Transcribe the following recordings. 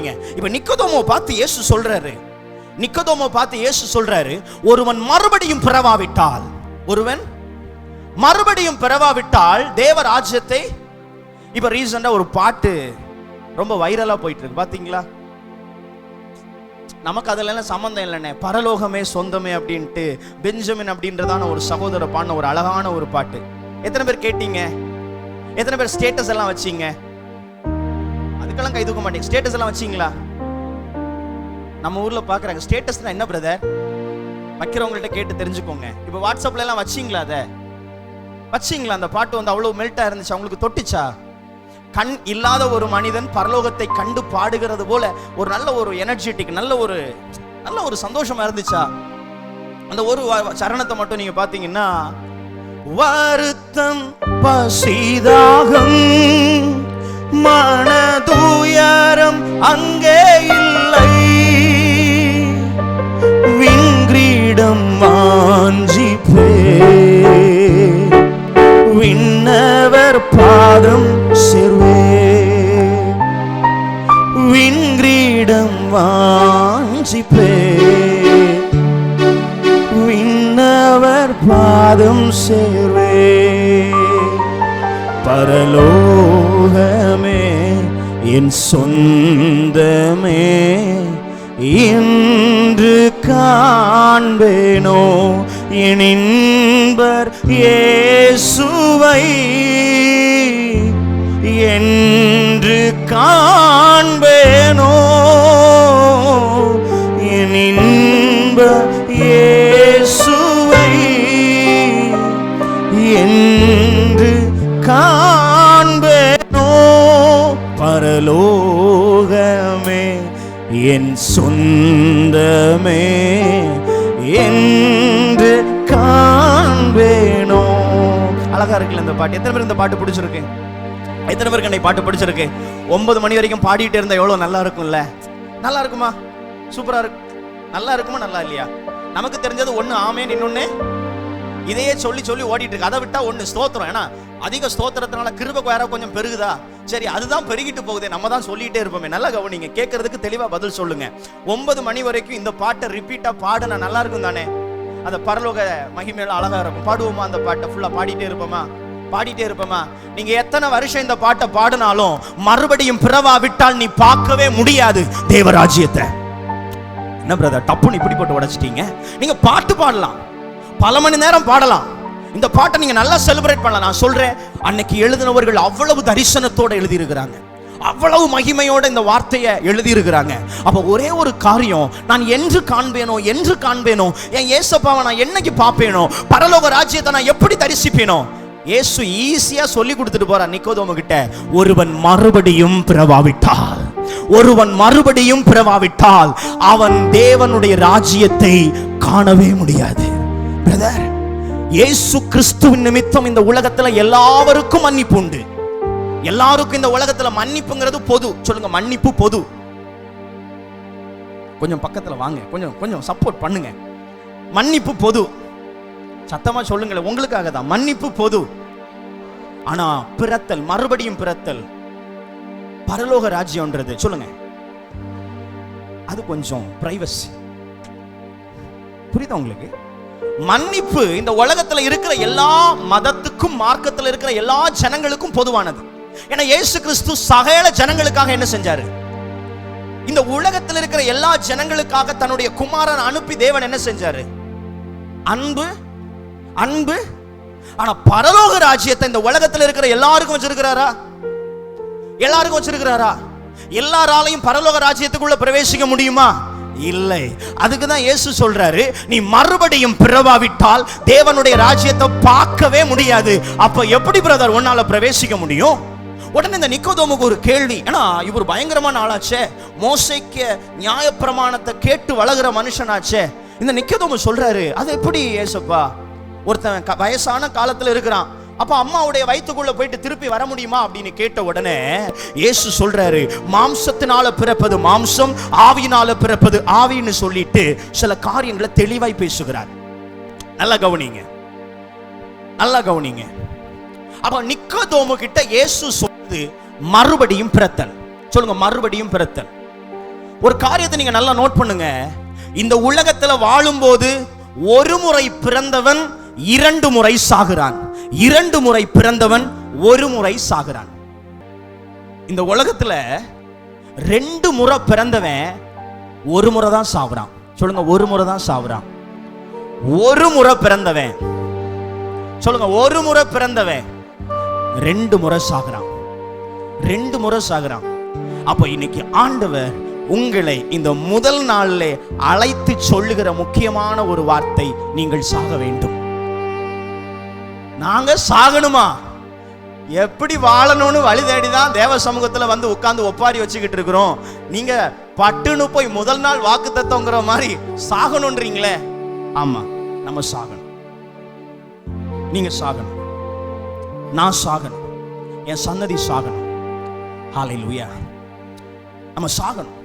கவனிங்க. இப்ப நிக்கோதேமோ பார்த்து இயேசு சொல்றாரு, ஒருவன் மறுபடியும் பிறவாவிட்டால் தேவ ராஜ்யத்தை. இப்ப ரீசெண்டா ஒரு பாட்டு ரொம்ப வைரலா போயிட்டு இருக்கு, பாத்தீங்களா? நமக்கு அதுல சம்பந்தம் இல்லைன்னு, பரலோகமே சொந்தமே அப்படின்ட்டு பெஞ்சமின் அப்படின்றதான ஒரு சகோதரர் பாடின ஒரு அழகான ஒரு பாட்டு. எத்தனை பேர் கேட்டீங்க? எத்தனை பேர் ஸ்டேட்டஸ் எல்லாம் வச்சீங்க? அதுக்கெல்லாம் கை தூக்க மாட்டீங்க. ஸ்டேட்டஸ் எல்லாம் வச்சீங்களா? நம்ம ஊர்ல பாக்குறாங்க ஸ்டேட்டஸ்னா என்ன பிரதர், வைக்கிறவங்கள்ட்ட கேட்டு தெரிஞ்சுக்கோங்க. இப்ப வாட்ஸ்அப்ல எல்லாம் வச்சீங்களா? வச்சீங்களா? அந்த பாட்டு அவ்வளவு மெல்ட்டா இருந்துச்சு, அவங்களுக்கு தொட்டுச்சா? கண் இல்லாத ஒரு மனிதன் பரலோகத்தை கண்டு பாடுகிறது போல ஒரு நல்ல ஒரு எனர்ஜெட்டிக், நல்ல ஒரு சந்தோஷமா இருந்துச்சா? அந்த ஒரு சரணத்தை மட்டும் நீங்க பாத்தீங்கன்னா, வருத்தம் பசிதாகம் மனதுயரம் அங்கே இல்லை, விங்கிரீடம் வாஞ்சிப்பே விண்ணவர் பாதம் சேர்வே, விங்கிரீடம் வாஞ்சிப்பே விண்ணவர் பாதம் சேர்வே, பரலோகமே என் சொந்தமே என்று காண்பேனோ என் இன்பர் இயேசுவை என்று காண்பேனோ என் இன்பர் இயேசுவை என்று காண்பேனோ, பரலோகமே என் சொந்தமே என்று காண்பேனோ. அழகா இருக்குல்ல இந்த பாட்டு? எத்தனை பேர் இந்த பாட்டு பிடிச்சிருக்கு? எத்தனை பேருக்கு என்னை பாட்டு பிடிச்சிருக்கு? 9 மணி வரைக்கும் பாடிட்டு இருந்தா எவ்வளவு நல்லா இருக்கும்ல? நல்லா இருக்குமா? சூப்பரா இருக்கு. நல்லா இருக்குமா? நல்லா இல்லையா? நமக்கு தெரிஞ்சது ஒண்ணு ஆமேன், இன்னொன்னு இதையே சொல்லி ஓடிட்டு இருக்கு. அதை விட்டா ஒண்ணு ஸ்தோத்திரம். ஏன்னா அதிக ஸ்தோத்திரத்தினால கிருபை வேற கொஞ்சம் பெருகுதா? சரி, அதுதான் பெருகிட்டு போகுதே, நம்ம தான் சொல்லிட்டே இருப்போமே. நல்லா கவனிங்க, கேட்கறதுக்கு தெளிவா பதில் சொல்லுங்க. 9 மணி வரைக்கும் இந்த பாட்டை ரிப்பீட்டா பாடுனா நல்லா இருக்கும் தானே? அந்த பரலோக மகிமையில அழகா இருக்கும். பாடுவோமா? அந்த பாட்டை ஃபுல்லா பாடிட்டே இருப்போமா? நீங்க எத்தனை வருஷம் இந்த பாட்டை பாடினாலும் மறுபடியும் பிறவாவிட்டால் நீ பார்க்கவே முடியாது தேவராஜ்யத்தை. என்ன பிரதர் டப்புன்னு இப்படி போட்டு உடைச்சிட்டீங்க? நீங்க பாட்டு பாடலாம், பல மணி நேரம் பாடலாம், இந்த பாட்டை நீங்க நல்லா செலிப்ரேட் பண்ணலாம். நான் சொல்றேன், அன்னைக்கு எழுதினவர்கள் அவ்வளவு தரிசனத்தோட எழுதி இருக்கிறாங்க, அவ்வளவு மகிமையோட இந்த வார்த்தையை எழுதி இருக்கிறாங்க. அப்ப ஒரே ஒரு காரியம், நான் என்று காண்பேனோ என் இயேசுப்பாவை நான் என்னைக்கு பார்ப்பேனோ, பரலோக ராஜ்யத்தை நான் எப்படி தரிசிப்பேனோ, இயேசு ஈஸியா சொல்லி கொடுத்துட்டு போறார் நிக்கோதேமு கிட்ட. ஒருவன் மறுபடியும் பிறவாவிட்டால் அவன் தேவனுடைய ராஜ்யத்தை காணவே முடியாது. பிரதர், இயேசு கிறிஸ்துவின் நிமித்தம் இந்த உலகத்துல எல்லாருக்கும் மன்னிப்பு உண்டு. எல்லாருக்கும் இந்த உலகத்துல மன்னிப்புங்கிறது பொது. சொல்லுங்க, மன்னிப்பு பொது. கொஞ்சம் பக்கத்துல வாங்க, கொஞ்சம் சப்போர்ட் பண்ணுங்க. மன்னிப்பு பொது. சத்தமா சொல்லுங்களேன், உங்களுக்காக தான். மன்னிப்பு பொது. ஆனா மறுபடியும் பிறத்தல், பரலோக ராஜ்யம்ன்றது சொல்லுங்க, அது கொஞ்சம் பிரைவசி. புரியுதா உங்களுக்கு? மன்னிப்பு இந்த உலகத்துல இருக்கிற எல்லா மதத்துக்கும் மார்க்கத்துல இருக்கிற எல்லா ஜனங்களுக்கும் பொதுவானது. ஏன்னா இயேசு கிறிஸ்து சகல ஜனங்களுக்காக என்ன செஞ்சாரு? இந்த உலகத்தில் இருக்கிற எல்லா ஜனங்களுக்காக தன்னுடைய குமாரன் அனுப்பி தேவன் என்ன செஞ்சாரு? அன்பு. ஆனா பரலோக ராஜ்யத்தை இந்த உலகத்தில் இருக்கிற எல்லாருக்கும் வச்சிருக்கிறாரா? எல்லாராலையும் பரலோக ராஜ்யத்துக்குள்ள பிரவேசிக்க முடியுமா? இல்லை. அதுக்குதான் இயேசு சொல்றாரு, நீ மறுபடியும் பிறவாவிட்டால் தேவனுடைய ராஜ்யத்தை பார்க்கவே முடியாது. அப்ப எப்படி பிரதர் உன்னால பிரவேசிக்க முடியும்? உடனே இந்த நிக்கோதேமுக்கு ஒரு கேள்வி. ஏன்னா இவர் பயங்கரமான ஆளாச்சே, மோசேக்கு நியாயப்பிரமாணத்தை கேட்டு வளர்கிற மனுஷனாச்சே. இந்த நிக்கோதேமு சொல்றாரு, அது எப்படி ஏசப்பா? ஒருத்தன் வயசான காலத்துல இருக்கிறான், அப்ப அம்மாவுடைய வயிற்றுக்குள்ள போயிட்டு திருப்பி வர முடியுமா அப்படின்னு கேட்ட உடனே இயேசு சொல்றாரு, மாம்சத்தினால பிறப்பது மாம்சம், ஆவியினால பிறப்பது ஆவின்னு சொல்லிட்டு சில காரியங்களை தெளிவாய் பேசுகிறார். நல்லா கவனிங்க. அப்ப நிக்கோதேமு கிட்ட இயேசு சொல்றது மறுபடியும் பிறத்தல். சொல்லுங்க, மறுபடியும் பிறத்தல். ஒரு காரியத்தை நீங்க நல்லா நோட் பண்ணுங்க. இந்த உலகத்துல வாழும்போது ஒரு முறை பிறந்தவன் 2 முறை சாகிறான், 2 முறை பிறந்தவன் 1 முறை சாகிறான். இந்த உலகத்துல 2 முறை பிறந்தவன் 1 முறை தான் சாகுறான். சொல்லுங்க, 1 முறை தான் சாகுறான். 1 முறை பிறந்தவன், சொல்லுங்க, 1 முறை பிறந்தவன் 2 முறை சாகுறான், 2 முறை சாகுறான். அப்ப இன்னைக்கு ஆண்டவர் உங்களை இந்த முதல் நாளிலே அழைத்து சொல்லுகிற முக்கியமான ஒரு வார்த்தை, நீங்கள் சாக வேண்டும். நாங்க சாகணுமா? எப்படி வாழணும்னு வழி தேடிதான் தேவ சமூகத்துல வந்து உட்கார்ந்து ஒப்பாரி வச்சுக்கிட்டு இருக்கிறோம். நீங்க பட்டுன்னு போய் முதல் நாள் வாக்குத்தத்தம்ங்கிற மாதிரி சாகணும்ன்றீங்களே. ஆமா, நம்ம சாகணும். நீங்க சாகணும், நான் சாகணும், என் சன்னதி சாகணும். ஹல்லேலூயா. நம்ம சாகணும்.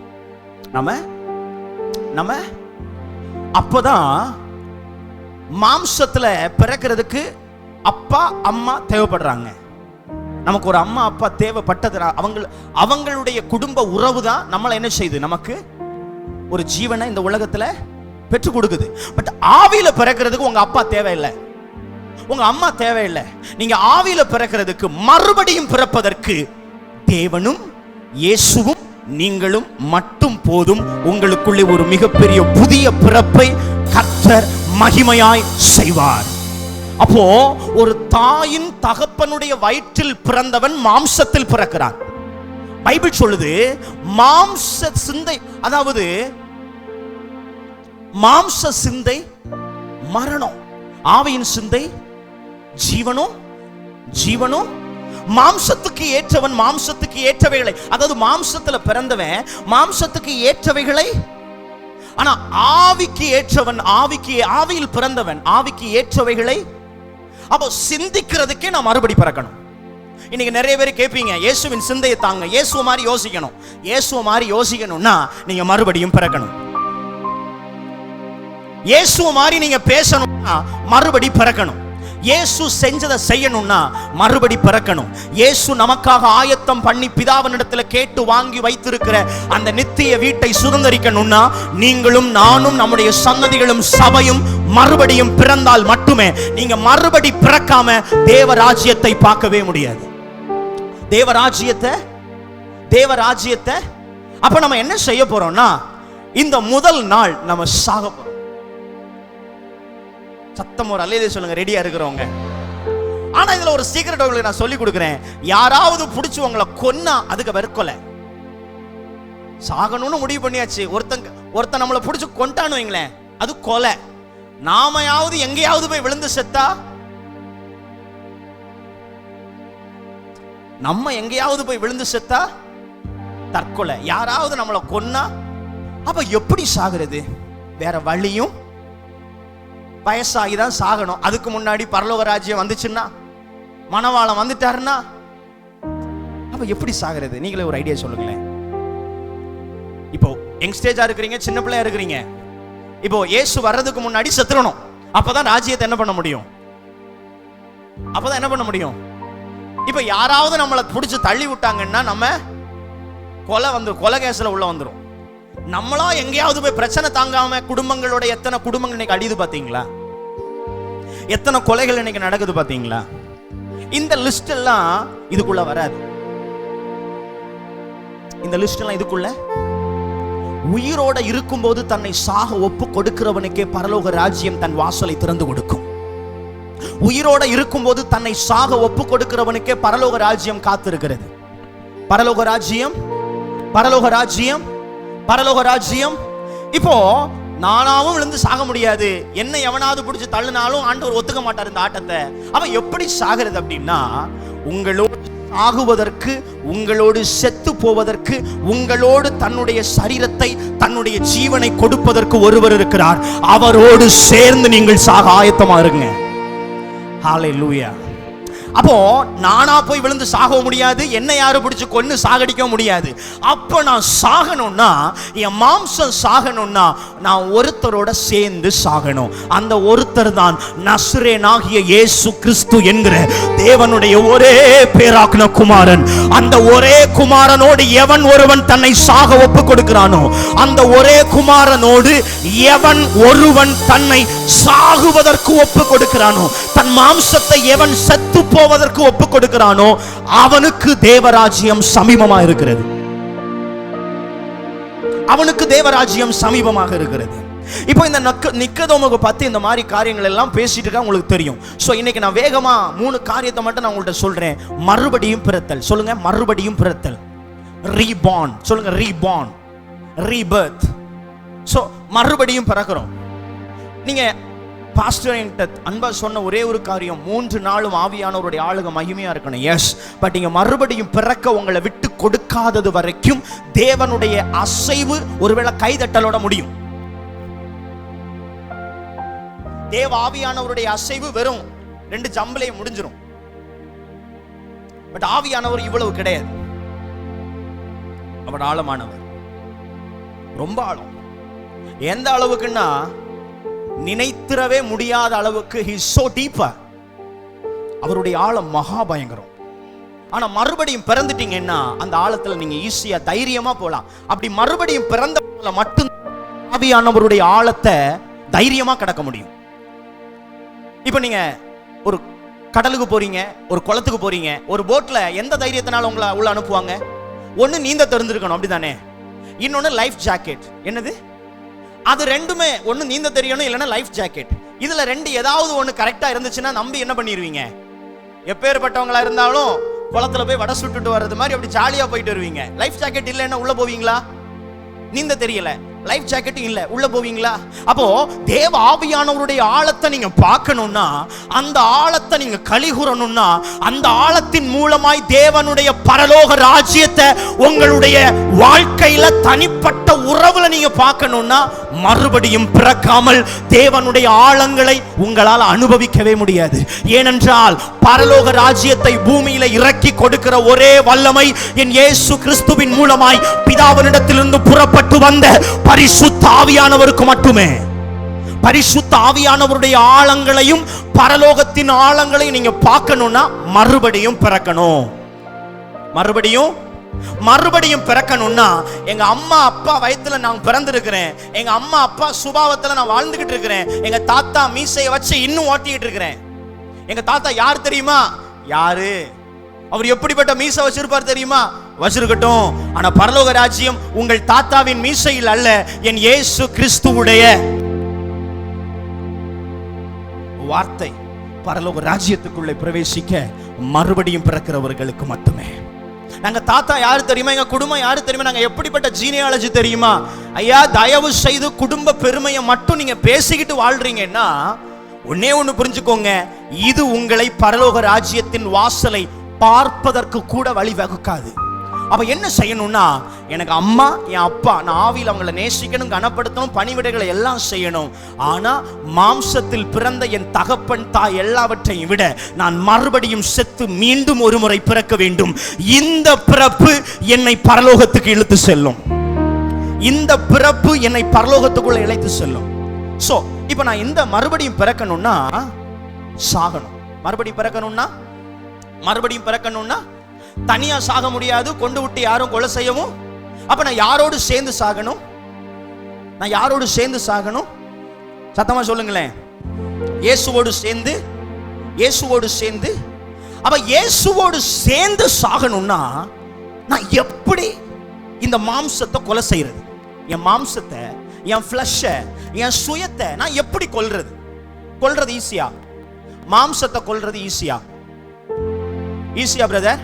நம்ம அப்பதான் மாம்சத்துல பிறக்கிறதுக்கு அப்பா அம்மா தேவைப்படுறாங்க. நமக்கு ஒரு அம்மா அப்பா தேவைப்பட்டது. அவங்களுடைய குடும்ப உறவு தான் நம்மளை என்ன செய்யுது, நமக்கு ஒரு ஜீவனை இந்த உலகத்துல பெற்று கொடுக்குது. பட் ஆவியில பிறக்கிறதுக்கு உங்க அப்பா தேவையில்லை, உங்க அம்மா தேவையில்லை. நீங்க ஆவியில பிறக்கிறதுக்கு, மறுபடியும் பிறப்பதற்கு தேவனும் இயேசுவும் நீங்களும் மட்டும் போதும். உங்களுக்குள்ளே ஒரு மிகப்பெரிய புதிய பிறப்பை கர்த்தர் மகிமையாய் செய்வார். அப்போ ஒரு தாயின் தகப்பனுடைய வயிற்றில் பிறந்தவன் மாம்சத்தில் பிறக்கிறான். பைபிள் சொல்லுது, மாம்ச சிந்தை, அதாவது மாம்ச சிந்தை மரணம், ஆவியின் சிந்தை ஜீவனும், ஜீவனும். மாம்சத்துக்கு ஏற்றவன் மாம்சத்துக்கு ஏற்றவைகளை, அதாவது மாம்சத்துல பிறந்தவன் மாம்சத்துக்கு ஏற்றவைகளை, ஆனா ஆவிக்கு ஏற்றவன், ஆவியில் பிறந்தவன் ஆவிக்கு ஏற்றவைகளை. அப்போ சிந்திக்கிறதுக்கே நான் மறுபடி பிறக்கணும். இன்னைக்கு நிறைய பேர் கேட்பீங்க, இயேசுவின் சிந்தையை தாங்க, இயேசு மாதிரி யோசிக்கணும். இயேசு மாதிரி யோசிக்கணும்னா நீங்க மறுபடியும் பிறக்கணும். இயேசு மாதிரி நீங்க பேசணும்னா மறுபடி பிறக்கணும். இயேசு செஞ்சதை செய்யணும்னா மறுபடி பிறக்கணும். இயேசு நமக்காக ஆயத்தம் பண்ணி பிதாவினிடத்துல கேட்டு வாங்கி வைத்திருக்கிற அந்த நித்திய வீட்டை சுதந்தரிக்கணும்னா நீங்களும் நானும் நம்முடைய சன்னதிகளும் சபையும் மறுபடியும் பிறந்தால் மட்டுமே. நீங்க மறுபடி பிறக்காம தேவராஜ்யத்தை பார்க்கவே முடியாது. தேவராஜ்யத்தை அப்ப நம்ம என்ன செய்ய போறோம்னா, இந்த முதல் நாள் நம்ம சாக போறோம். சத்தம் ஒரு அல்லேலூயா சொல்லுங்க, ரெடியா இருக்கிறவங்க. ஆனா இதுல ஒரு சீக்ரெட் உங்களுக்கு நான் சொல்லி கொடுக்கிறேன். யாராவது பிடிச்சு உங்களை கொன்னா அதுக்கு வெறுக்கொலை. சாகணும்னு முடிவு பண்ணியாச்சு. ஒருத்தன் நம்மளை பிடிச்சு கொண்டான்னு வைங்களேன், அது கொலை. நாமையாவது எங்கேயாவது போய் விழுந்து செத்தா, நம்ம எங்கேயாவது போய் விழுந்து செத்தா தற்கொலை. யாராவது நம்மளை கொன்னா அப்ப எப்படி சாகிறது? வேற வழியும், வயசாகிதான் சாகணும். அதுக்கு முன்னாடி பரலோக ராஜ்யம் வந்துச்சுன்னா, மணவாளம் வந்துட்டாருன்னா அப்ப எப்படி சாகிறது? நீங்களே ஒரு ஐடியா சொல்லுங்களேன். இப்போ யங்ஸ்டேஜா இருக்கிறீங்க, சின்ன பிள்ளையா இருக்கிறீங்க. இப்போ இயேசு வர்றதுக்கு முன்னாடி செத்துறணும். அப்பதான் ராஜ்யத்தை என்ன பண்ண முடியும்? அப்பதான் என்ன பண்ண முடியும்? இப்ப யாராவது நம்மளை பிடிச்சு தள்ளி விட்டாங்கன்னா நம்ம கொலை கேஸ்ல உள்ள வந்துரும். நம்மளா எங்கேயாவது போய் பிரச்சனை தாங்காம குடும்பங்களோட எத்தனை குடும்பங்கள் இன்னைக்கு அடியுது பாத்தீங்களா? எத்தனை கொலைகள் இன்னைக்கு நடக்குது பாத்தீங்களா? இந்த லிஸ்ட் எல்லாம் இதுக்குள்ள வராது. இந்த லிஸ்ட் எல்லாம் இதுக்குள்ள, உயிரோட இருக்கும்போது தன்னை சாக ஒப்பு கொடுக்கிறவனுக்கே பரலோக ராஜ்யம் தன் வாசலை திறந்து கொடுக்கும். உயிரோட இருக்கும்போது தன்னை சாக ஒப்பு கொடுக்கிறவனுக்கே பரலோக ராஜ்யம் காத்திருக்கிறது. பரலோக ராஜ்யம், பரலோக ராஜ்யம், பரலோக ராஜ்யம். இப்போ நானாவும் விழுந்து சாக முடியாது. என்ன எவனாவது பிடிச்சு தள்ளினாலும் ஆண்டவர் ஒத்துக்க மாட்டார் இந்த ஆட்டத்தை. அவன் எப்படி சாகிறது அப்படின்னா, உங்களோடு சாகுவதற்கு, உங்களோடு செத்து போவதற்கு, உங்களோடு தன்னுடைய சரீரத்தை, தன்னுடைய ஜீவனை கொடுப்பதற்கு ஒருவர் இருக்கிறார். அவரோடு சேர்ந்து நீங்கள் சாக ஆயத்தமா இருங்க. ஹல்லேலூயா. அப்போ நானா போய் விழுந்து சாக முடியாது, என்ன யாரும் பிடிச்சு கொன்னு சாகடிக்க முடியாது. அப்ப நான் சாகணும்னா, என் மாம்சம் சாகணும்னா நான் ஒருத்தரோட சேர்ந்து சாகணும். அந்த ஒருத்தர் தான் நசரேயனாகிய இயேசு கிறிஸ்து என்கிற தேவனுடைய ஒரே பேராக்கின குமாரன். அந்த ஒரே குமாரனோடு எவன் ஒருவன் தன்னை சாக ஒப்பு கொடுக்கிறானோ, அந்த ஒரே குமாரனோடு எவன் ஒருவன் தன்னை சாகுவதற்கு ஒப்பு கொடுக்கிறானோ, தன் மாம்சத்தை எவன் செத்து போவதற்கு ஒப்பு கொடுக்கிறானோ, அவனுக்கு தேவராஜ்யம் சமீபமாக இருக்கிறது. அவனுக்கு தேவராஜ்யம் சமீபமாக இருக்கிறது. இப்போ இந்த நிக்கதோமுக்கு பத்தி இந்த மாதிரி காரியங்கள் எல்லாம் பேசிட்டு இருக்கா உங்களுக்கு தெரியும். சோ இன்னைக்கு நான் வேகமா 3 காரியத்தை மட்டும் நான் உங்கள்ட்ட சொல்றேன். மறுபடியும் பிறத்தல். சொல்லுங்க, மறுபடியும் பிறத்தல். ரீபார்ன். சொல்லுங்க, ரீபார்ன், ரீபர்த். சோ மறுபடியும் பிறக்கிறோம். நீங்க பாஸ்டர் என்கிட்ட அன்பா சொன்ன ஒரே ஒரு காரியம், 3 நாளும் ஆவியானவருடைய ஆளுகை மகிமையா இருக்கணும். எஸ், பட் நீங்க மறுபடியும் பிறக்க உங்களை விட்டு கொடுக்காதது வரைக்கும் தேவனுடைய அசைவு ஒருவேளை கைதட்டலோட முடியும். தேவ ஆவியானவருடைய அசைவு வெறும் 2 ஜம்பிலே முடிஞ்சிடும். பட் ஆவியானவர் இவ்வளவு கிடையாது. அவர் ஆழமானவர், ரொம்ப ஆழம். எந்த அளவுக்குன்னா நினைத்திரவே முடியாத அளவுக்கு he is so deeper. அவருடைய ஆழம் மகா பயங்கரம். ஆனா மறுபடியும் பிறந்துட்டீங்கன்னா அந்த ஆழத்துல நீங்க ஈஸியா தைரியமா போலாம். அப்படி மறுபடியும் பிறந்த மட்டும் ஆவியானவருடைய ஆழத்தை தைரியமா கடக்க முடியும். இப்ப நீங்க ஒரு கடலுக்கு போறீங்க, ஒரு குளத்துக்கு போறீங்க, ஒரு போட்ல எந்த தைரியத்தினால உங்களை உள்ள அனுப்புவாங்க? ஒன்னு நீந்த தெரிஞ்சிருக்கணும், அப்படிதானே? இன்னொன்னு லைஃப் ஜாக்கெட். என்னது அது? ரெண்டுமே, ஒன்னு நீந்த தெரியணும், இல்லைன்னா லைஃப் ஜாக்கெட். இதுல 2 ஏதாவது ஒன்னு கரெக்டா இருந்துச்சுன்னா நம்பி என்ன பண்ணிடுவீங்க? எப்பேற்பட்டவங்களா இருந்தாலும் குளத்துல போய் வடை சுட்டுட்டு வர்றது மாதிரி அப்படி ஜாலியா போயிட்டு வருவீங்க. லைஃப் ஜாக்கெட் இல்லைன்னா உள்ள போவீங்களா? நீந்த தெரியல, லைஃப் ஜாக்கெட் இல்ல, உள்ள போவீங்களா? அப்போ தேவ ஆவியானவருடைய ஆழத்தை நீங்க பார்க்கணும்னா, அந்த ஆழத்தை நீங்க கலிகுறணும்னா, அந்த ஆழத்தின் மூலமாய் தேவனுடைய பரலோக ராஜ்யத்தை உங்களுடைய வாழ்க்கையில தனிப்பட்ட உறவுல நீங்க பார்க்கணும்னா, மறுபடியும் பிறக்காமல் தேவனுடைய ஆழங்களை உங்களால் அனுபவிக்கவே முடியாது. ஏனென்றால் பரலோக ராஜ்யத்தை பூமியில இறக்கி கொடுக்கிற ஒரே வல்லமை என் இயேசு கிறிஸ்துவின் மூலமாய் பிதாவினிடத்திலிருந்து புறப்பட்டு வந்த பரிசுத்த ஆவியானவருக்கு மட்டுமே. பரிசுத்த ஆவியானவருடைய ஆழங்களையும் பரலோகத்தின் ஆழங்களையும் நீங்க பார்க்கணும்னா மறுபடியும் பிறக்கணும். மறுபடியும் பிறக்கணும்னா, எங்க அம்மா அப்பா வயித்துல நான் பிறந்திருக்கிறேன், எங்க அம்மா அப்பா சுபாவத்துல நான் வாழ்ந்துகிட்டு இருக்கிறேன், எங்க தாத்தா மீசையை வச்சு இன்னும் ஓட்டிக்கிட்டு இருக்கிறேன். எங்க தாத்தா யார் தெரியுமா? யாரு? அவர் எப்படிப்பட்ட மீசை வச்சிருப்பார் தெரியுமா? வச்சிருக்கட்டும். ஆனா பரலோக ராஜ்யம் உங்கள் தாத்தாவின் மீசையில் அல்ல, என் இயேசு கிறிஸ்துவுடைய வார்த்தை பரலோக ராஜ்யத்துக்குள்ளே பிரவேசிக்க மறுபடியும் பிறக்கிறவர்களுக்கு மட்டுமே. நாங்க தாத்தா யாரு தெரியுமா? எங்க குடும்பம் யாரு தெரியுமா? நாங்க எப்படிப்பட்ட ஜீனியாலஜி தெரியுமா? ஐயா, தயவு செய்து குடும்ப பெருமையை மட்டும் நீங்க பேசிக்கிட்டு வாழ்றீங்கன்னா ஒன்னே ஒண்ணு புரிஞ்சுக்கோங்க, இது உங்களை பரலோக ராஜ்யத்தின் வாசலை பார்ப்பதற்கு கூட வழிவகுக்காது. அப்ப என்ன செய்யணும்னா, எனக்கு அம்மா என் அப்பா, நான் ஆவியில் அவங்களை நேசிக்கணும், கனப்படுத்தணும், பணிவிடைகளை எல்லாம் செய்யணும். ஆனா மாம்சத்தில் பிறந்த என் தகப்பன் தாய் எல்லாவற்றையும் விட நான் மறுபடியும் செத்து மீண்டும் ஒரு முறை பிறக்க வேண்டும். இந்த பிறப்பு என்னை பரலோகத்துக்கு இழுத்து செல்லும். இந்த பிறப்பு என்னை பரலோகத்துக்குள்ள இழைத்து செல்லும். சோ இப்ப நான் இந்த மறுபடியும் பிறக்கணும்னா சாகணும். மறுபடியும் பிறக்கணும்னா தனியா சாக முடியாது, கொண்டு விட்டு யாரும் கொலை செய்யவும். அப்ப நான் யாரோடு சேர்ந்து சாகணும்? சத்தமா சொல்லுங்களேன். இயேசுவோடு சேர்ந்து. அப்ப இயேசுவோடு சேர்ந்து சாகணும்னா நான் எப்படி இந்த மாம்சத்தை கொலை செய்யறது? என் மாம்சத்தை, என் ஃப்ளஷை, என் சுயத்தை நான் எப்படி கொல்றது ஈஸியா? மாம்சத்தை கொல்றது ஈஸியா பிரதர்?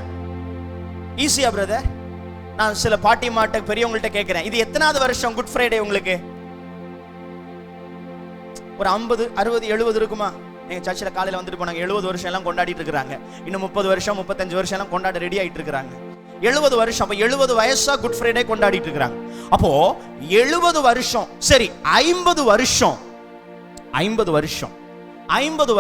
நான் சில பாட்டி மாட்ட பெரியவங்கள்ட்ட கேட்கிறேன், இது எத்தனாவது வருஷம் குட் ஃப்ரைடே உங்களுக்கு? ஒரு 50, 60, 70 இருக்குமா? எங்க சர்ச்சில் காலையில் வந்துட்டு போனாங்க. 70 வருஷம் எல்லாம் கொண்டாடிட்டு இருக்கிறாங்க. இன்னும் 30 வருஷம் 35 வருஷம் எல்லாம் கொண்டாட ரெடி ஆயிட்டு இருக்கிறாங்க. 70 வருஷம், அப்ப 70 வயசா குட் ஃப்ரைடே கொண்டாடிட்டு இருக்கிறாங்க. அப்போ 70 வருஷம் சரி, 50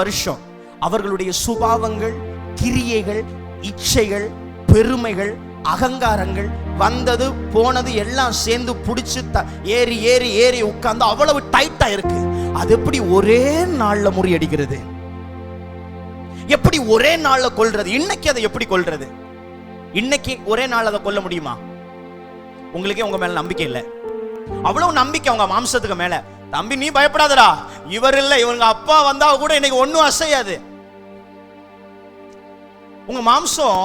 வருஷம் அவர்களுடைய சுபாவங்கள், கிரியைகள், இச்சைகள், பெருமைகள், அகங்காரங்கள், வந்தது போனது எல்லாம் சேர்ந்து பிடிச்சு ஏறி ஏறி ஏறி உட்கார்ந்து அவ்வளவு டைட்டா இருக்கு. அது எப்படி ஒரே நாள்ல முறியடிக்கிறது? எப்படி ஒரே நாள்ல கொல்றது? இன்னைக்கு அதை எப்படி கொல்றது? இன்னைக்கு ஒரே நாள் அதை கொல்ல முடியுமா? உங்களுக்கே உங்க மேல நம்பிக்கை இல்லை. அவ்வளவு நம்பிக்கை உங்க மாம்சத்துக்கு மேல. தம்பி நீ பயப்படாதடா, இவர் இல்லை, இவங்க அப்பா வந்தா கூட இன்னைக்கு ஒன்னும் அசையாது. உங்க மாம்சம்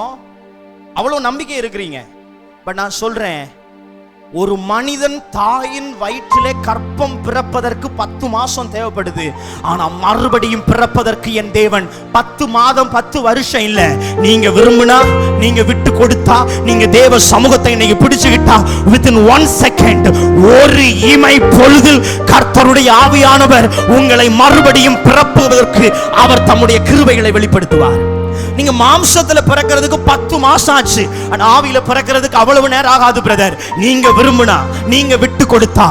அவ்வளவு நம்பிக்கை இருக்கிறீங்க. பட் நான் சொல்றேன், ஒரு மனிதன் தாயின் வயிற்றிலே கற்பம் பிறப்பதற்கு 10 மாசம் தேவைப்படுது. ஆனா மறுபடியும் பிறப்பதற்கு என் தேவன் 10 மாதம் 10 வருஷம் இல்ல. நீங்க விரும்பினா, நீங்க விட்டு கொடுத்தா, நீங்க தேவ சமூகத்தை இன்னைக்கு பிடிச்சுக்கிட்டா, வித்தின் 1 செகண்ட், ஒரு இமை பொழுதில் கர்த்தருடைய ஆவியானவர் உங்களை மறுபடியும் பிறப்புவதற்கு அவர் தம்முடைய கிருபைகளை வெளிப்படுத்துவார். நீங்க மாம்சத்துல பிறக்கிறதுக்கு 10 மாசம் ஆச்சு, ஆனா ஆவியில பிறக்கிறதுக்கு அவ்வளவு நேரம் ஆகாது பிரதர். நீங்க விரும்பினா, நீங்க விட்டு கொடுத்தா,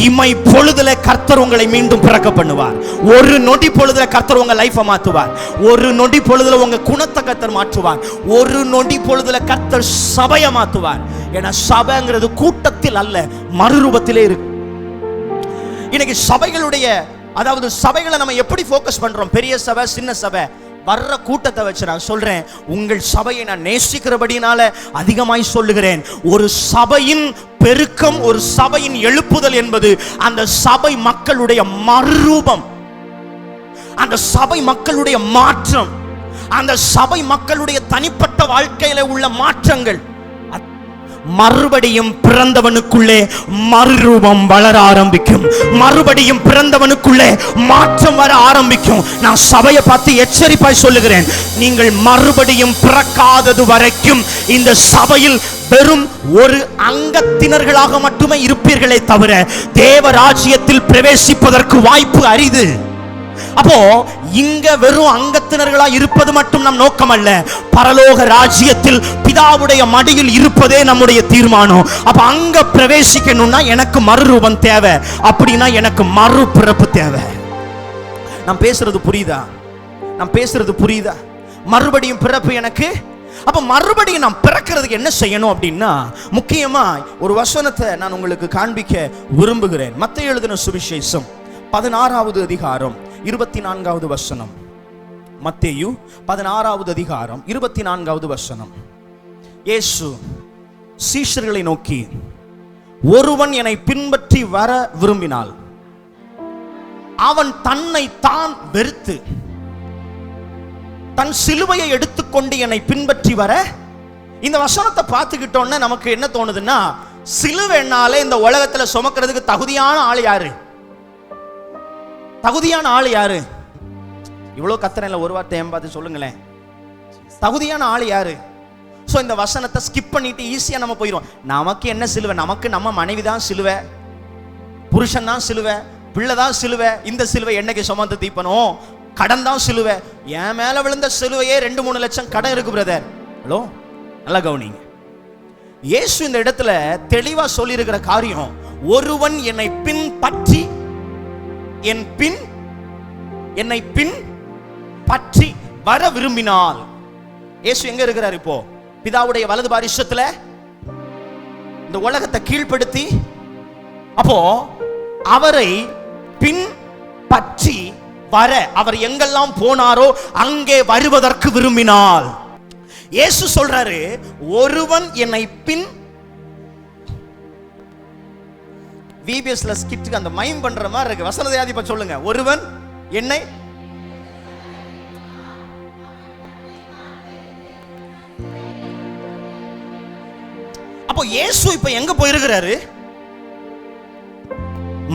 இமை பொழுதுல கர்த்தர் உங்களை மீண்டும் பிறக்க பண்ணுவார். ஒரு நொடி பொழுதுல கர்த்தர் உங்க லைஃபை மாற்றுவார். ஒரு நொடி பொழுதுல உங்க குணத்தை கர்த்தர் மாற்றுவார். ஒரு நொடி பொழுதுல கர்த்தர் சபையை மாற்றுவார். ஏன்னா சபைங்கிறது கூட்டத்தில் அல்ல, மறுரூபத்திலே இருக்கு. இன்னைக்கு சபைகளுடைய, அதாவது சபைகளை நம்ம எப்படி ஃபோக்கஸ் பண்றோம்? பெரிய சபை, சின்ன சபை, வர்ற கூட்டத்தை வச்சு நான் சொல்றேன். உங்கள் சபையை நான் நேசிக்கிறபடினால அதிகமாய் சொல்லுகிறேன். ஒரு சபையின் பெருக்கம், ஒரு சபையின் எழுப்புதல் என்பது அந்த சபை மக்களுடைய மறுரூபம், அந்த சபை மக்களுடைய மாற்றம், அந்த சபை மக்களுடைய தனிப்பட்ட வாழ்க்கையில உள்ள மாற்றங்கள். மறுபடியும் பிறந்தவனுக்குள்ளே மறுரூபம் வளர ஆரம்பிக்கும். மறுபடியும் பிறந்தவனுக்குள்ளே மாற்றம் வர ஆரம்பிக்கும். நான் சபையை பார்த்து எச்சரிப்பாய் சொல்லுகிறேன், நீங்கள் மறுபடியும் பிறக்காதது வரைக்கும் இந்த சபையில் வெறும் ஒரு அங்கத்தினர்களாக மட்டுமே இருப்பீர்களே தவிர தேவ ராஜ்யத்தில் பிரவேசிப்பதற்கு வாய்ப்பு அரிது. அப்போ இங்க வெறும் அங்கத்தினர்களா இருப்பது மட்டும் நம் நோக்கம் அல்ல. பரலோக ராஜ்யத்தில் பிதாவுடைய மடியில் இருப்பதே நம்முடைய தீர்மானம். அப்ப அங்க பிரவேசிக்கணும்னா எனக்கு மறுரூபம் தேவை, அப்படின்னா எனக்கு மறுபிறப்பு தேவை. நான் பேசுறது புரியுதா? நான் பேசுறது புரியுதா? மறுபடியும் பிறப்பு எனக்கு. அப்ப மறுபடியும் நான் பிறக்கிறதுக்கு என்ன செய்யணும் அப்படின்னா, முக்கியமா ஒரு வசனத்தை நான் உங்களுக்கு காண்பிக்க விரும்புகிறேன். மத்தேயு எழுதின சுவிசேஷம் 16வது அதிகாரம் 24வது வசனம். மத்தேயு 16வது அதிகாரம் 24வது வசனம். இயேசு சீஷர்களை நோக்கி, ஒருவன் என்னை பின்பற்றி வர விரும்பினால் அவன் தன்னை தான் வெறுத்து தன் சிலுவையை எடுத்துக்கொண்டு என்னை பின்பற்றி வர. இந்த வசனத்தை பார்த்துக்கிட்டோன்னு நமக்கு என்ன தோணுதுன்னா, சிலுவைனாலே இந்த உலகத்துல சுமக்கிறதுக்கு தகுதியான ஆள் யாரு? தகுதியான ஆள் யாரு? இவ்வளவு கத்தனையில ஒரு வார்த்தை ஏன் பார்த்து சொல்லுங்களேன், தகுதியான ஆள் யாரு? சோ இந்த வசனத்தை ஸ்கிப் பண்ணிட்டு ஈஸியா நம்ம போயிடும். நமக்கு என்ன சிலுவை? நமக்கு நம்ம மனைவி தான் சிலுவை, புருஷன் தான் சிலுவை, பிள்ளை தான் சிலுவை. இந்த சிலுவை என்னைக்கு சுமந்து தீப்பனும்? கடன் தான் சிலுவை. என் மேல விழுந்த சிலுவையே 2-3 லட்சம் கடன் இருக்கு பிரதர். ஹலோ, நல்லா கவனிங்க. இயேசு இந்த இடத்துல தெளிவா சொல்லி இருக்கிற காரியம், ஒருவன் என்னை பின்பற்றி, என்னை பின் பற்றி வர விரும்பினால். இயேசு எங்க இருக்கிறார் இப்போ? பிதாவுடைய வலது பாரிசத்துல, இந்த உலகத்தை கீழ்ப்படுத்தி. அப்போ அவரை பின் பற்றி வர, அவர் எங்கெல்லாம் போனாரோ அங்கே வருவதற்கு விரும்பினால். இயேசு சொல்றாரு, ஒருவன் என்னை பின், விபிஎஸ்ல ஸ்கிட்க்கு அந்த மைம் பண்ற மாதிரி இருக்கு. வசனத்தை இப்ப சொல்லுங்க, ஒருவன் என்னை. அப்போ இயேசு இப்ப எங்க போயிருக்கிறாரு?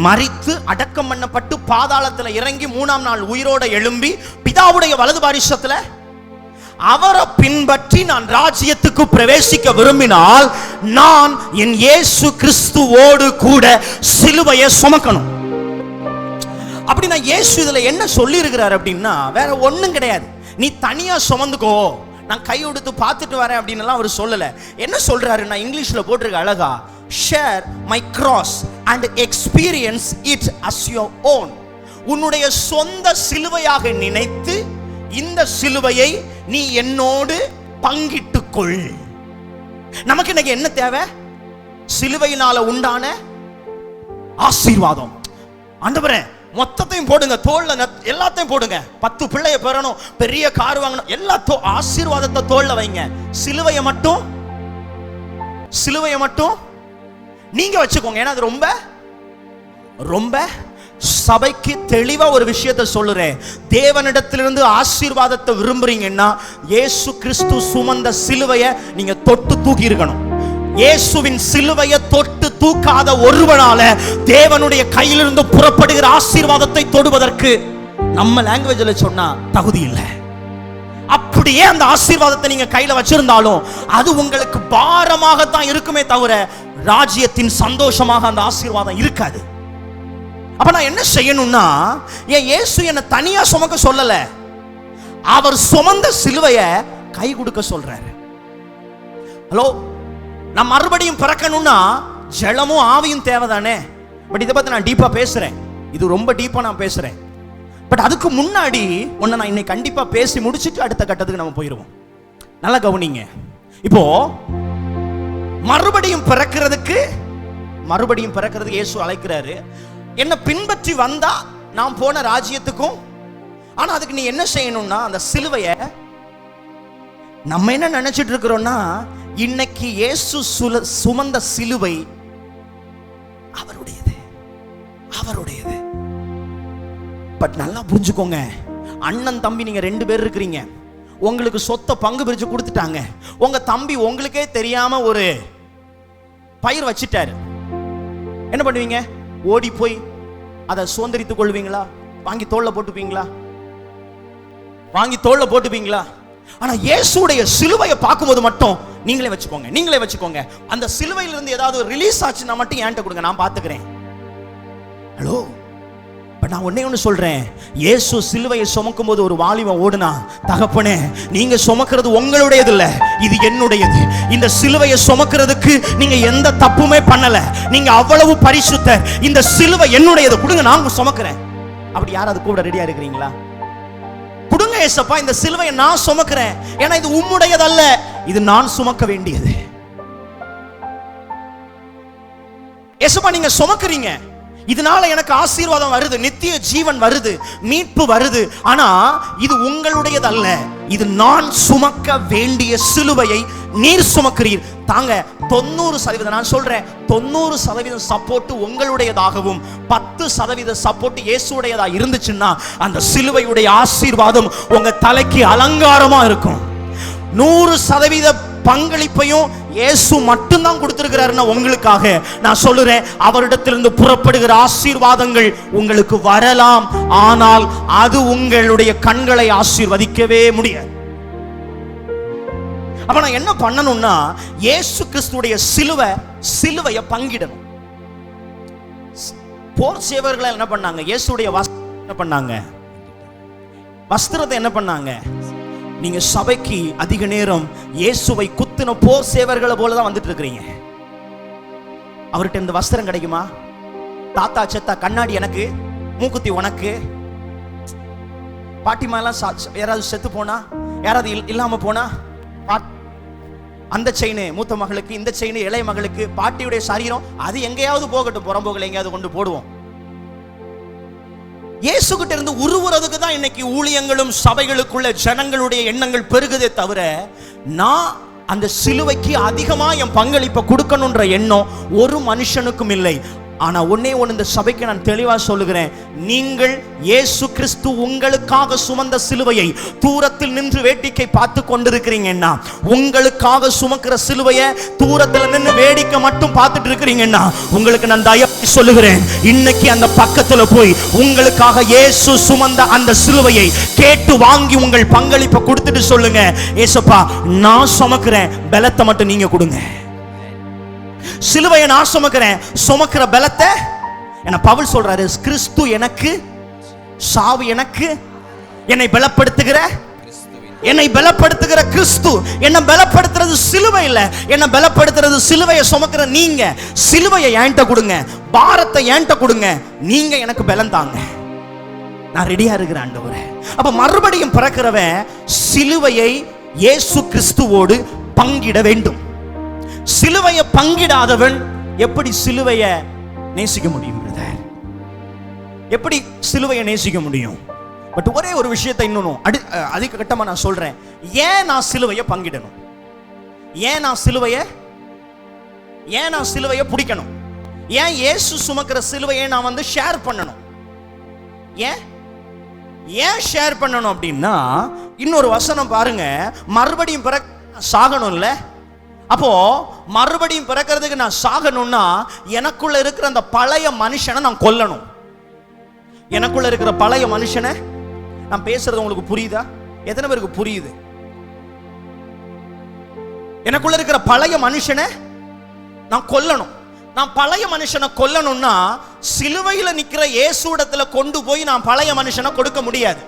மரித்து அடக்கம் பண்ணப்பட்டு பாதாளத்துல இறங்கி 3ஆம் நாள் உயிரோட எழும்பி பிதாவுடைய வலது பாரிசத்துல அவரை பின்பற்றி நான் ராஜ்யத்துக்கு பிரவேசிக்க விரும்பினால் நான் என் இயேசு கிறிஸ்துவோடு கூட சிலுவையை சுமக்கணும். அப்படின்னா இயேசு இதுல என்ன சொல்லி இருக்கிறார் அப்படின்னா, வேற ஒண்ணும் கிடையாது. நீ தனியா சுமந்துக்கோ, நான் கை கொடுத்து பார்த்துட்டு வரேன் அப்படின்னு எல்லாம் அவர் சொல்லல. என்ன சொல்றாருன்னா, இங்கிலீஷ்ல போட்டிருக்க அழகா, share my cross and experience it as your own. உன்னுடைய சொந்த சிலுவையாக நினைத்து இந்த சிலுவையை நீ என்னோடு பங்கிட்டுக்கொள். நமக்கு இன்னைக்கு என்ன தேவை? சிலுவையினால உண்டான ஆசீர்வாதம். ஆண்டவரே மொத்தத்தையும் போடுங்க, தோல்ல எல்லாத்தையும் போடுங்க. 10 பிள்ளைய பெறணும், பெரிய கார் வாங்கணும், எல்லா ஆசீர்வாதத்தை தோல்ல வைங்க. சிலுவையை மட்டும் நீங்க வச்சுக்கோங்க. ஏன்னா அது ரொம்ப ரொம்ப சபைக்கு தெளிவா ஒரு விஷயத்தை சொல்லுறேன். தேவனிடத்திலிருந்து ஆசீர்வாதத்தை விரும்புறீங்கன்னா இயேசு கிறிஸ்து சுமந்த சிலுவையை நீங்க தொட்டு தூக்கி இருக்கணும். இயேசுவின் சிலுவையை தொட்டு தூக்காத ஒருவனால தேவனுடைய கையிலிருந்து புறப்படுகிற ஆசீர்வாதத்தை தொடுவதற்கு நம்ம லாங்குவேஜ்ல சொன்னா தகுதி இல்லை. அப்படியே அந்த ஆசீர்வாதத்தை நீங்க கையில வச்சிருந்தாலும் அது உங்களுக்கு பாரமாகத்தான் இருக்குமே தவிர ராஜ்யத்தின் சந்தோஷமாக அந்த ஆசீர்வாதம் இருக்காது. அப்ப நான் என்ன செய்யணும்னா, என் இயேசு என்ன தனியா சுமக்க சொல்லல, அவர் சுமந்த சிலுவையை கை கொடுக்க சொல்றாரு. ஹலோ, நான் மறுபடியும் பிறக்கணும்னா ஜலமும் ஆவியும் தேவைதானே? பட் இதை பத்தி நான் டீப்பா பேசுறேன், இது ரொம்ப டீப்பா நான் பேசுறேன். பட் அதுக்கு முன்னாடி ஒன்னு நான் இன்னைக்கு கண்டிப்பா பேசி முடிச்சுட்டு அடுத்த கட்டத்துக்கு நம்ம போயிடுவோம். நல்லா கவனிங்க. இப்போ மறுபடியும் பிறக்கிறதுக்கு இயேசு அழைக்கிறாரு. என்ன பின்பற்றி வந்தா நான் போன ராஜ்யத்துக்கும். ஆனா அதுக்கு நீ என்ன செய்யணும்னா, அந்த சிலுவையை நம்ம என்ன நினைச்சிட்டு இருக்கிறோம்னா, இன்னைக்கு இயேசு சுமந்த சிலுவை அவருடையது. பட் நல்லா புரிஞ்சுக்கோங்க, அண்ணன் தம்பி நீங்க 2 பேர் இருக்கிறீங்க, உங்களுக்கு சொத்தை பங்கு பிரிச்சு கொடுத்துட்டாங்க. உங்க தம்பி உங்களுக்கே தெரியாம ஒரு பயிர் வச்சிட்டாரு. என்ன பண்ணுவீங்க? ஓடி போய் அதை சுதந்திரித்துக் கொள்வீங்களா? வாங்கி தோல்ல போட்டுப்பீங்களா? ஆனா இயேசுடைய சிலுவையை பார்க்கும்போது மட்டும் நீங்களே வச்சுக்கோங்க. அந்த சிலுவையிலிருந்து ஏதாவது ரிலீஸ் ஆச்சுன்னா மட்டும் என்கிட்ட கொடுங்க, நான் பார்த்துக்கிறேன். ஹலோ, பட் நான் ஒண்ணே ஒன்று சொல்றேன். இயேசு சிலுவையை சுமக்கும் போது ஒரு வாலிபன் ஓடுனா, தகப்பனே நீங்க சுமக்கிறது உங்களுடையது இல்ல, இது என்னுடையது. இந்த சிலுவையை சுமக்கிறதுக்கு நீங்க எந்த தப்புமே பண்ணல, நீங்க அவ்வளவு பரிசுத்தர். இந்த சிலுவை என்னுடையது, கொடுங்க, நான் சுமக்கிறேன். அப்படி யாராவது கூட ரெடியா இருக்கிறீங்களா? கொடுங்க ஏசப்பா, இந்த சிலுவையை நான் சுமக்கிறேன். ஏன்னா இது உம்முடையது அல்ல, இது நான் சுமக்க வேண்டியது. ஏசப்பா நீங்க சுமக்கிறீங்க, இதனால எனக்கு ஆசீர்வாதம் வருது, நித்திய ஜீவன் வருது, மீட்பு வருது. ஆனா இது உங்களுடையது அல்ல, இது நான் சுமக்க வேண்டிய சிலுவையை நீர் சுமக்கிறீர். தாங்க 90%, நான் சொல்றேன் 90% சப்போர்ட் உங்களுடையதாகவும் 10% சப்போர்ட் இயேசுடையதா இருந்துச்சுன்னா அந்த சிலுவையுடைய ஆசீர்வாதம் உங்க தலைக்கு அலங்காரமா இருக்கும். 100% பங்களிப்பையும் இயேசு மட்டும்தான் கொடுத்திருக்கிறாருன்னா உங்களுக்காக நான் சொல்லுறேன், அவரிடத்திலிருந்து புறப்படுகிற ஆசீர்வாதங்கள் உங்களுக்கு வரலாம், ஆனால் அது உங்களுடைய கண்களை ஆசீர்வதிக்கவே முடியாது. அப்ப நான் என்ன பண்ணணும்னா, இயேசு கிறிஸ்துடைய சிலுவையை பங்கிடணும். போர் சேவர்கள் என்ன பண்ணாங்க? இயேசுடைய வஸ்திரத்தை என்ன பண்ணாங்க? நீங்க சபைக்கு அதிக நேரம் இயேசுவை குத்தின போர் சேவர்களை போலதான் வந்துட்டு இருக்கிறீங்க. அவர்கிட்ட இந்த வஸ்திரம் கிடைக்குமா? தாத்தா செத்தா கண்ணாடி எனக்கு, மூக்குத்தி உனக்கு. பாட்டிமா எல்லாம் யாராவது செத்து போனா, யாராவது இல்லாம போனா, அந்த செயின் மூத்த மகளுக்கு, இந்த செயின் இளைய மகளுக்கு. பாட்டியுடைய சரீரம் அது எங்கேயாவது போகட்டும், புறம்போகல எங்கேயாவது கொண்டு போடுவோம். இயேசு கிட்ட இருந்து உருவுறதுக்கு தான் இன்னைக்கு ஊழியங்களும் சபைகளுக்குள்ள ஜனங்களுடைய எண்ணங்கள் பெருகுதே தவிர, நான் அந்த சிலுவைக்கு அதிகமா என் பங்களிப்பை கொடுக்கணும்ன்ற எண்ணம் ஒரு மனுஷனுக்கும் இல்லை. ஆனா ஒன்னே ஒன்று இந்த சபைக்கு நான் தெளிவா சொல்லுகிறேன், நீங்கள் இயேசு கிறிஸ்து உங்களுக்காக சுமந்த சிலுவையை தூரத்தில் நின்று வேடிக்கை பார்த்து கொண்டிருக்கிறீங்கன்னா, உங்களுக்காக சுமக்கிற சிலுவையை தூரத்தில் நின்று வேடிக்கை மட்டும் பார்த்துட்டு இருக்கிறீங்கன்னா, உங்களுக்கு நான் தயவு சொல்லுகிறேன், இன்னைக்கு அந்த பக்கத்துல போய் உங்களுக்காக இயேசு சுமந்த அந்த சிலுவையை கேட்டு வாங்கி உங்கள் பங்களிப்பை கொடுத்துட்டு சொல்லுங்க, ஏசப்பா நான் சுமக்கிறேன், பலத்தை மட்டும் நீங்க கொடுங்க. சிலுவையை நான் சுமக்கிறேன், சுமக்கிற பலத்தை என்ன பவுல் சொல்றாரு, கிறிஸ்து எனக்கு, சாவு எனக்கு, என்னை பலப்படுத்துகிற கிறிஸ்து. என்ன பலப்படுத்துறது சிலுவை இல்ல, என்ன பலப்படுத்துறது சிலுவையை சுமக்கிற நீங்க. சிலுவையை என்கிட்ட கொடுங்க, பாரத்தை என்கிட்ட கொடுங்க, நீங்க எனக்கு பலம் தாங்க. நான் ரெடியா இருக்கிறேன் ஆண்டவரே. அப்ப மறுபடியும் பிறக்கிறவன் சிலுவையை இயேசு கிறிஸ்துவோடு பங்கிட வேண்டும். சிலுவையை பங்கிடாதவன் எப்படி சிலுவையை நேசிக்க முடியும்? எப்படி சிலுவையை நேசிக்க முடியும்? பட் ஒரே ஒரு விஷயத்தை இன்னும் அதிக கட்டமா நான் சொல்றேன். ஏன் நான் சிலுவையை பங்கிடணும்? ஏன் நான் சிலுவையை பிடிக்கணும்? ஏன் இயேசு சுமக்கிற சிலுவையை நான் வந்து ஷேர் பண்ணணும்? ஏன் ஷேர் பண்ணணும் அப்படின்னா, இன்னொரு வசனம் பாருங்க, மறுபடியும் சாகணும்ல. அப்போ மறுபடியும் பிறக்கிறதுக்கு நான் சாகணும்னா எனக்குள்ள இருக்கிற அந்த பழைய மனுஷனை நான் கொல்லணும். எனக்குள்ள இருக்கிற பழைய மனுஷனை, நான் பேசுறது உங்களுக்கு புரியுதா? எத்தனை பேருக்கு புரியுது? எனக்குள்ள இருக்கிற பழைய மனுஷனை நான் கொல்லணும். நான் பழைய மனுஷனை கொல்லணும்னா சிலுவையில நிக்கிற இயேசுவிடத்துல கொண்டு போய் நான் பழைய மனுஷனை கொடுக்க முடியாது.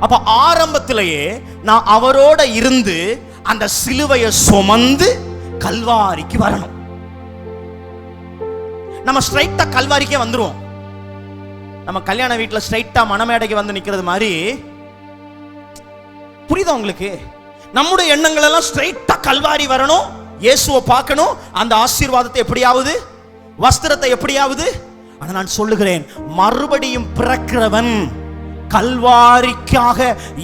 அப்ப ஆரம்பத்திலேயே நான் அவரோட இருந்து அந்த சிலுவையை சுமந்து கல்வாரிக்கு வரணும். நம்ம ஸ்ட்ரைட்டா கல்வாரிக்கே வந்துருவோம். நம்ம கல்யாண வீட்டுல ஸ்ட்ரைட்டா மணமேடைக்கு வந்து நிக்கிறது மாதிரி. புரியுதா உங்களுக்கு? நம்முடைய எண்ணங்கள் எல்லாம் ஸ்ட்ரைட்டா கல்வாரி வரணும், இயேசுவை பார்க்கணும், அந்த ஆசீர்வாதத்தை எப்படியாவது, வஸ்திரத்தை எப்படியாவது. ஆனா நான் சொல்லுகிறேன், மறுபடியும் பிறக்கிறவன் கல்வாரிக்காக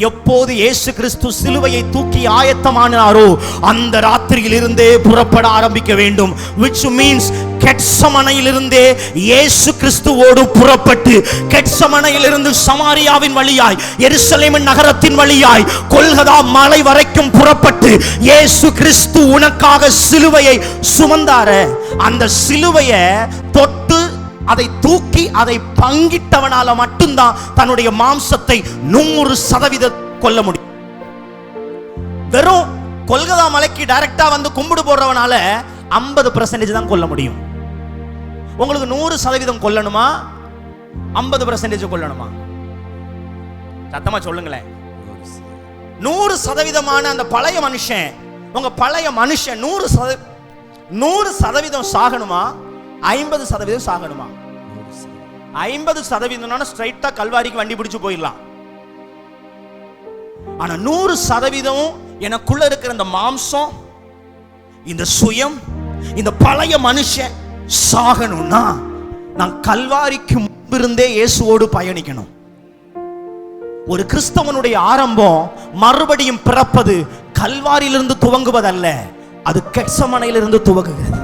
எப்போது இயேசு கிறிஸ்து சிலுவையை தூக்கி ஆயத்தமானாரோ அந்த ராத்திரியில் இருந்தே புறப்பட ஆரம்பிக்க வேண்டும். which means கெத்சமனையிலிருந்தே இயேசு கிறிஸ்துவோடு புறப்பட்டு கெத்சமனையிலிருந்து சமாரியாவின் வழியாய் எருசலேமின் நகரத்தின் வழியாய் கொல்கதா மலை வரைக்கும் புறப்பட்டு இயேசு கிறிஸ்து உனக்காக சிலுவையை சுமந்தாரே, அந்த சிலுவையை தொட்டு அதை தூக்கி அதை பங்கிட்டவனால மட்டும்தான் தன்னுடைய மாம்சத்தை 100% கொல்ல முடியும். வெறும் கொல்கதா மலைக்கு டைரக்டா வந்து கும்பிடு போடுறவனால 50% தான் கொல்ல முடியும். உங்களுக்கு 100% கொல்லணுமா, 50% கொல்லணுமா? சத்தமா சொல்லுங்களேன். 100% அந்த பழைய மனுஷன், உங்க பழைய மனுஷன் 100% சாகணுமா, 50% சாகணுமா? 50% ஸ்ட்ரைட்டா கல்வாரிக்கு வண்டி பிடிச்சு போயிடலாம். ஆனா 100% எனக்குள்ள இருக்கிற இந்த மாம்சம், இந்த சுயம், இந்த பழைய மனுஷன் சாகணும்னா நான் கல்வாரிக்கு முன்பிருந்தே இயேசுவோடு பயணிக்கணும். ஒரு கிறிஸ்தவனுடைய ஆரம்பம் மறுபடியும் பிறப்பது கல்வாரியிலிருந்து துவங்குவதல்ல, அது கெத்சமனையிலிருந்து துவங்குகிறது.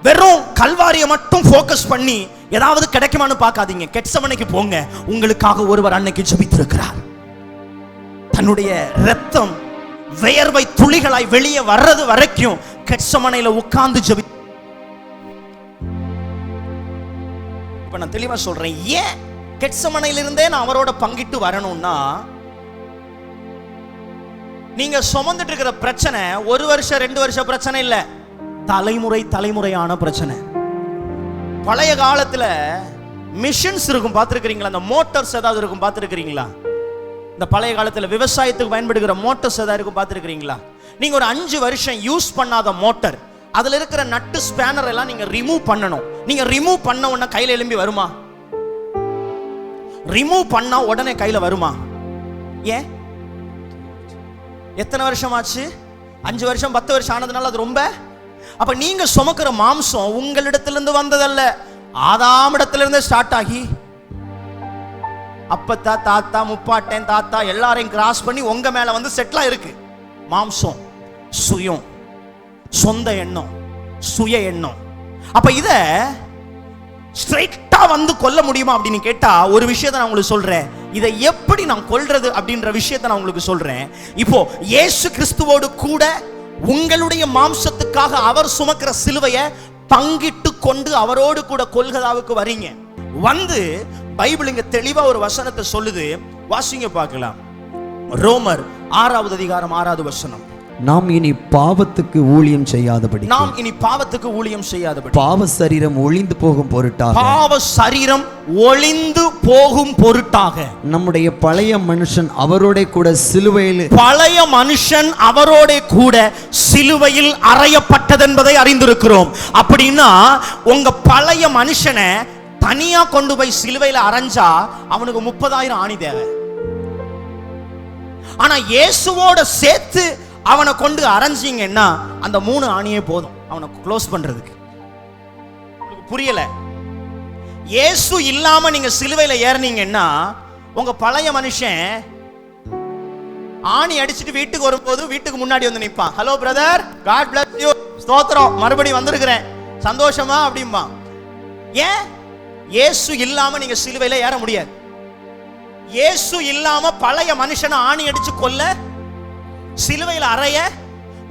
வெறும் கல்வாரியை மட்டும் ஃபோக்கஸ் பண்ணி ஏதாவது கிடைக்குமான்னு பார்க்காதீங்க. கெத்சமனைக்கு போங்க. உங்களுக்காக ஒருவர் அன்னைக்கு ஜெபித்திருக்கிறார். தன்னுடைய இரத்தம் வியர்வை துளிகளாய் வெளியே வர்றது வரைக்கும் கெத்சமனையில உட்கார்ந்து ஜெபி. இப்ப நான் தெளிவா சொல்றேன், ஏன் கெத்சமனையிலிருந்தே நான் அவரோட பங்கிட்டு வரணும்னா, நீங்க சுமந்துட்டு இருக்கிற பிரச்சனை 1 வருஷம் 2 வருஷம் பிரச்சனை இல்ல, தலைமுறையான பிரச்சனை. பழைய காலத்துல மிஷின்ஸ் இருக்கும், பார்த்திருக்கிறீங்களா? அந்த மோட்டார்ஸ் ஏதாவது இருக்கும், பார்த்திருக்கிறீங்களா? இந்த பழைய காலத்துல விவசாயத்துக்கு பயன்படுகிற மோட்டார்ஸ் ஏதாவது இருக்கும், பார்த்திருக்கிறீங்களா? நீங்க ஒரு 5 வருஷம் யூஸ் பண்ணாத மோட்டார், அதுல இருக்கிற நட்டு ஸ்பேனர் எல்லாம் நீங்க ரிமூவ் பண்ணணும். நீங்க ரிமூவ் பண்ண உடனே கையில எழும்பி வருமா? ரிமூவ் பண்ணா உடனே கையில வருமா? ஏன்? எத்தனை வருஷம் ஆச்சு? 5 வருஷம் 10 வருஷம் ஆனதுனால அது ரொம்ப. அப்ப நீங்க சுமக்கிற மாம்சம் உங்களிடத்திலிருந்து வந்ததல்ல, ஆதாமிடத்திலிருந்து ஸ்டார்ட் ஆகி அப்பத்தா தாத்தா முப்பாட்டன் தாத்தா எல்லாரையும் கிராஸ் பண்ணி உங்க மேல வந்து செட்டில் ஆயிருக்கு. மாம்சம், சுயம், சொந்த எண்ணம், சுய எண்ணம். அப்ப இத ஸ்ட்ரைட்டா வந்து கொல்ல முடியுமா அப்படின்னு கேட்டா, ஒரு விஷயத்தை நான் உங்களுக்கு சொல்றேன். இதை எப்படி நான் கொல்றது அப்படின்ற விஷயத்தை நான் உங்களுக்கு சொல்றேன். இப்போ இயேசு கிறிஸ்துவோடு கூட உங்களுடைய மாம்சத்துக்காக அவர் சுமக்கிற சிலுவையை பங்கிட்டு கொண்டு அவரோடு கூட கொல்கதாவுக்கு வரீங்க. வந்து பைபிள் இங்க தெளிவா ஒரு வசனத்தை சொல்லுது, வாசிங்க பார்க்கலாம். ரோமர் 6வது அதிகாரம் 6வது வசனம். நாம் இனி பாவத்துக்கு ஊழியம் செய்யாதபடி பாவ சரீரம் ஒளிந்து போகும் பொருட்டாக நம்முடைய பழைய மனுஷன் அவரோட கூட சிலுவையில் அறையப்பட்டது என்பதை அறிந்திருக்கிறோம். அப்படின்னா உங்க பழைய மனுஷனை தனியா கொண்டு போய் சிலுவையில் அரைஞ்சா அவனுக்கு 30,000 ஆணி தேவை. ஆனா இயேசுவோட சேர்த்து அவனை கொண்டு அரைஞ்சிங்கன்னா அந்த 3 ஆணியே போதும் அவனை க்ளோஸ் பண்றதுக்கு. புரியல? இயேசு இல்லாம நீங்க சிலுவையில ஏறினீங்கன்னா உங்க பழைய மனுஷன் ஆணி அடிச்சுட்டு வீட்டுக்கு வரும்போது வீட்டுக்கு முன்னாடி வந்து நிற்பான். Hello brother, God bless you, ஸ்தோத்திரம், மறுபடியும் வந்திருக்கிறேன், சந்தோஷமா அப்படிம்பா. ஏன்? இயேசு இல்லாம நீங்க சிலுவையில ஏற முடியாது. இயேசு இல்லாம பழைய மனுஷனை ஆணி அடிச்சு கொல்ல, சிலுவையில் அறைய,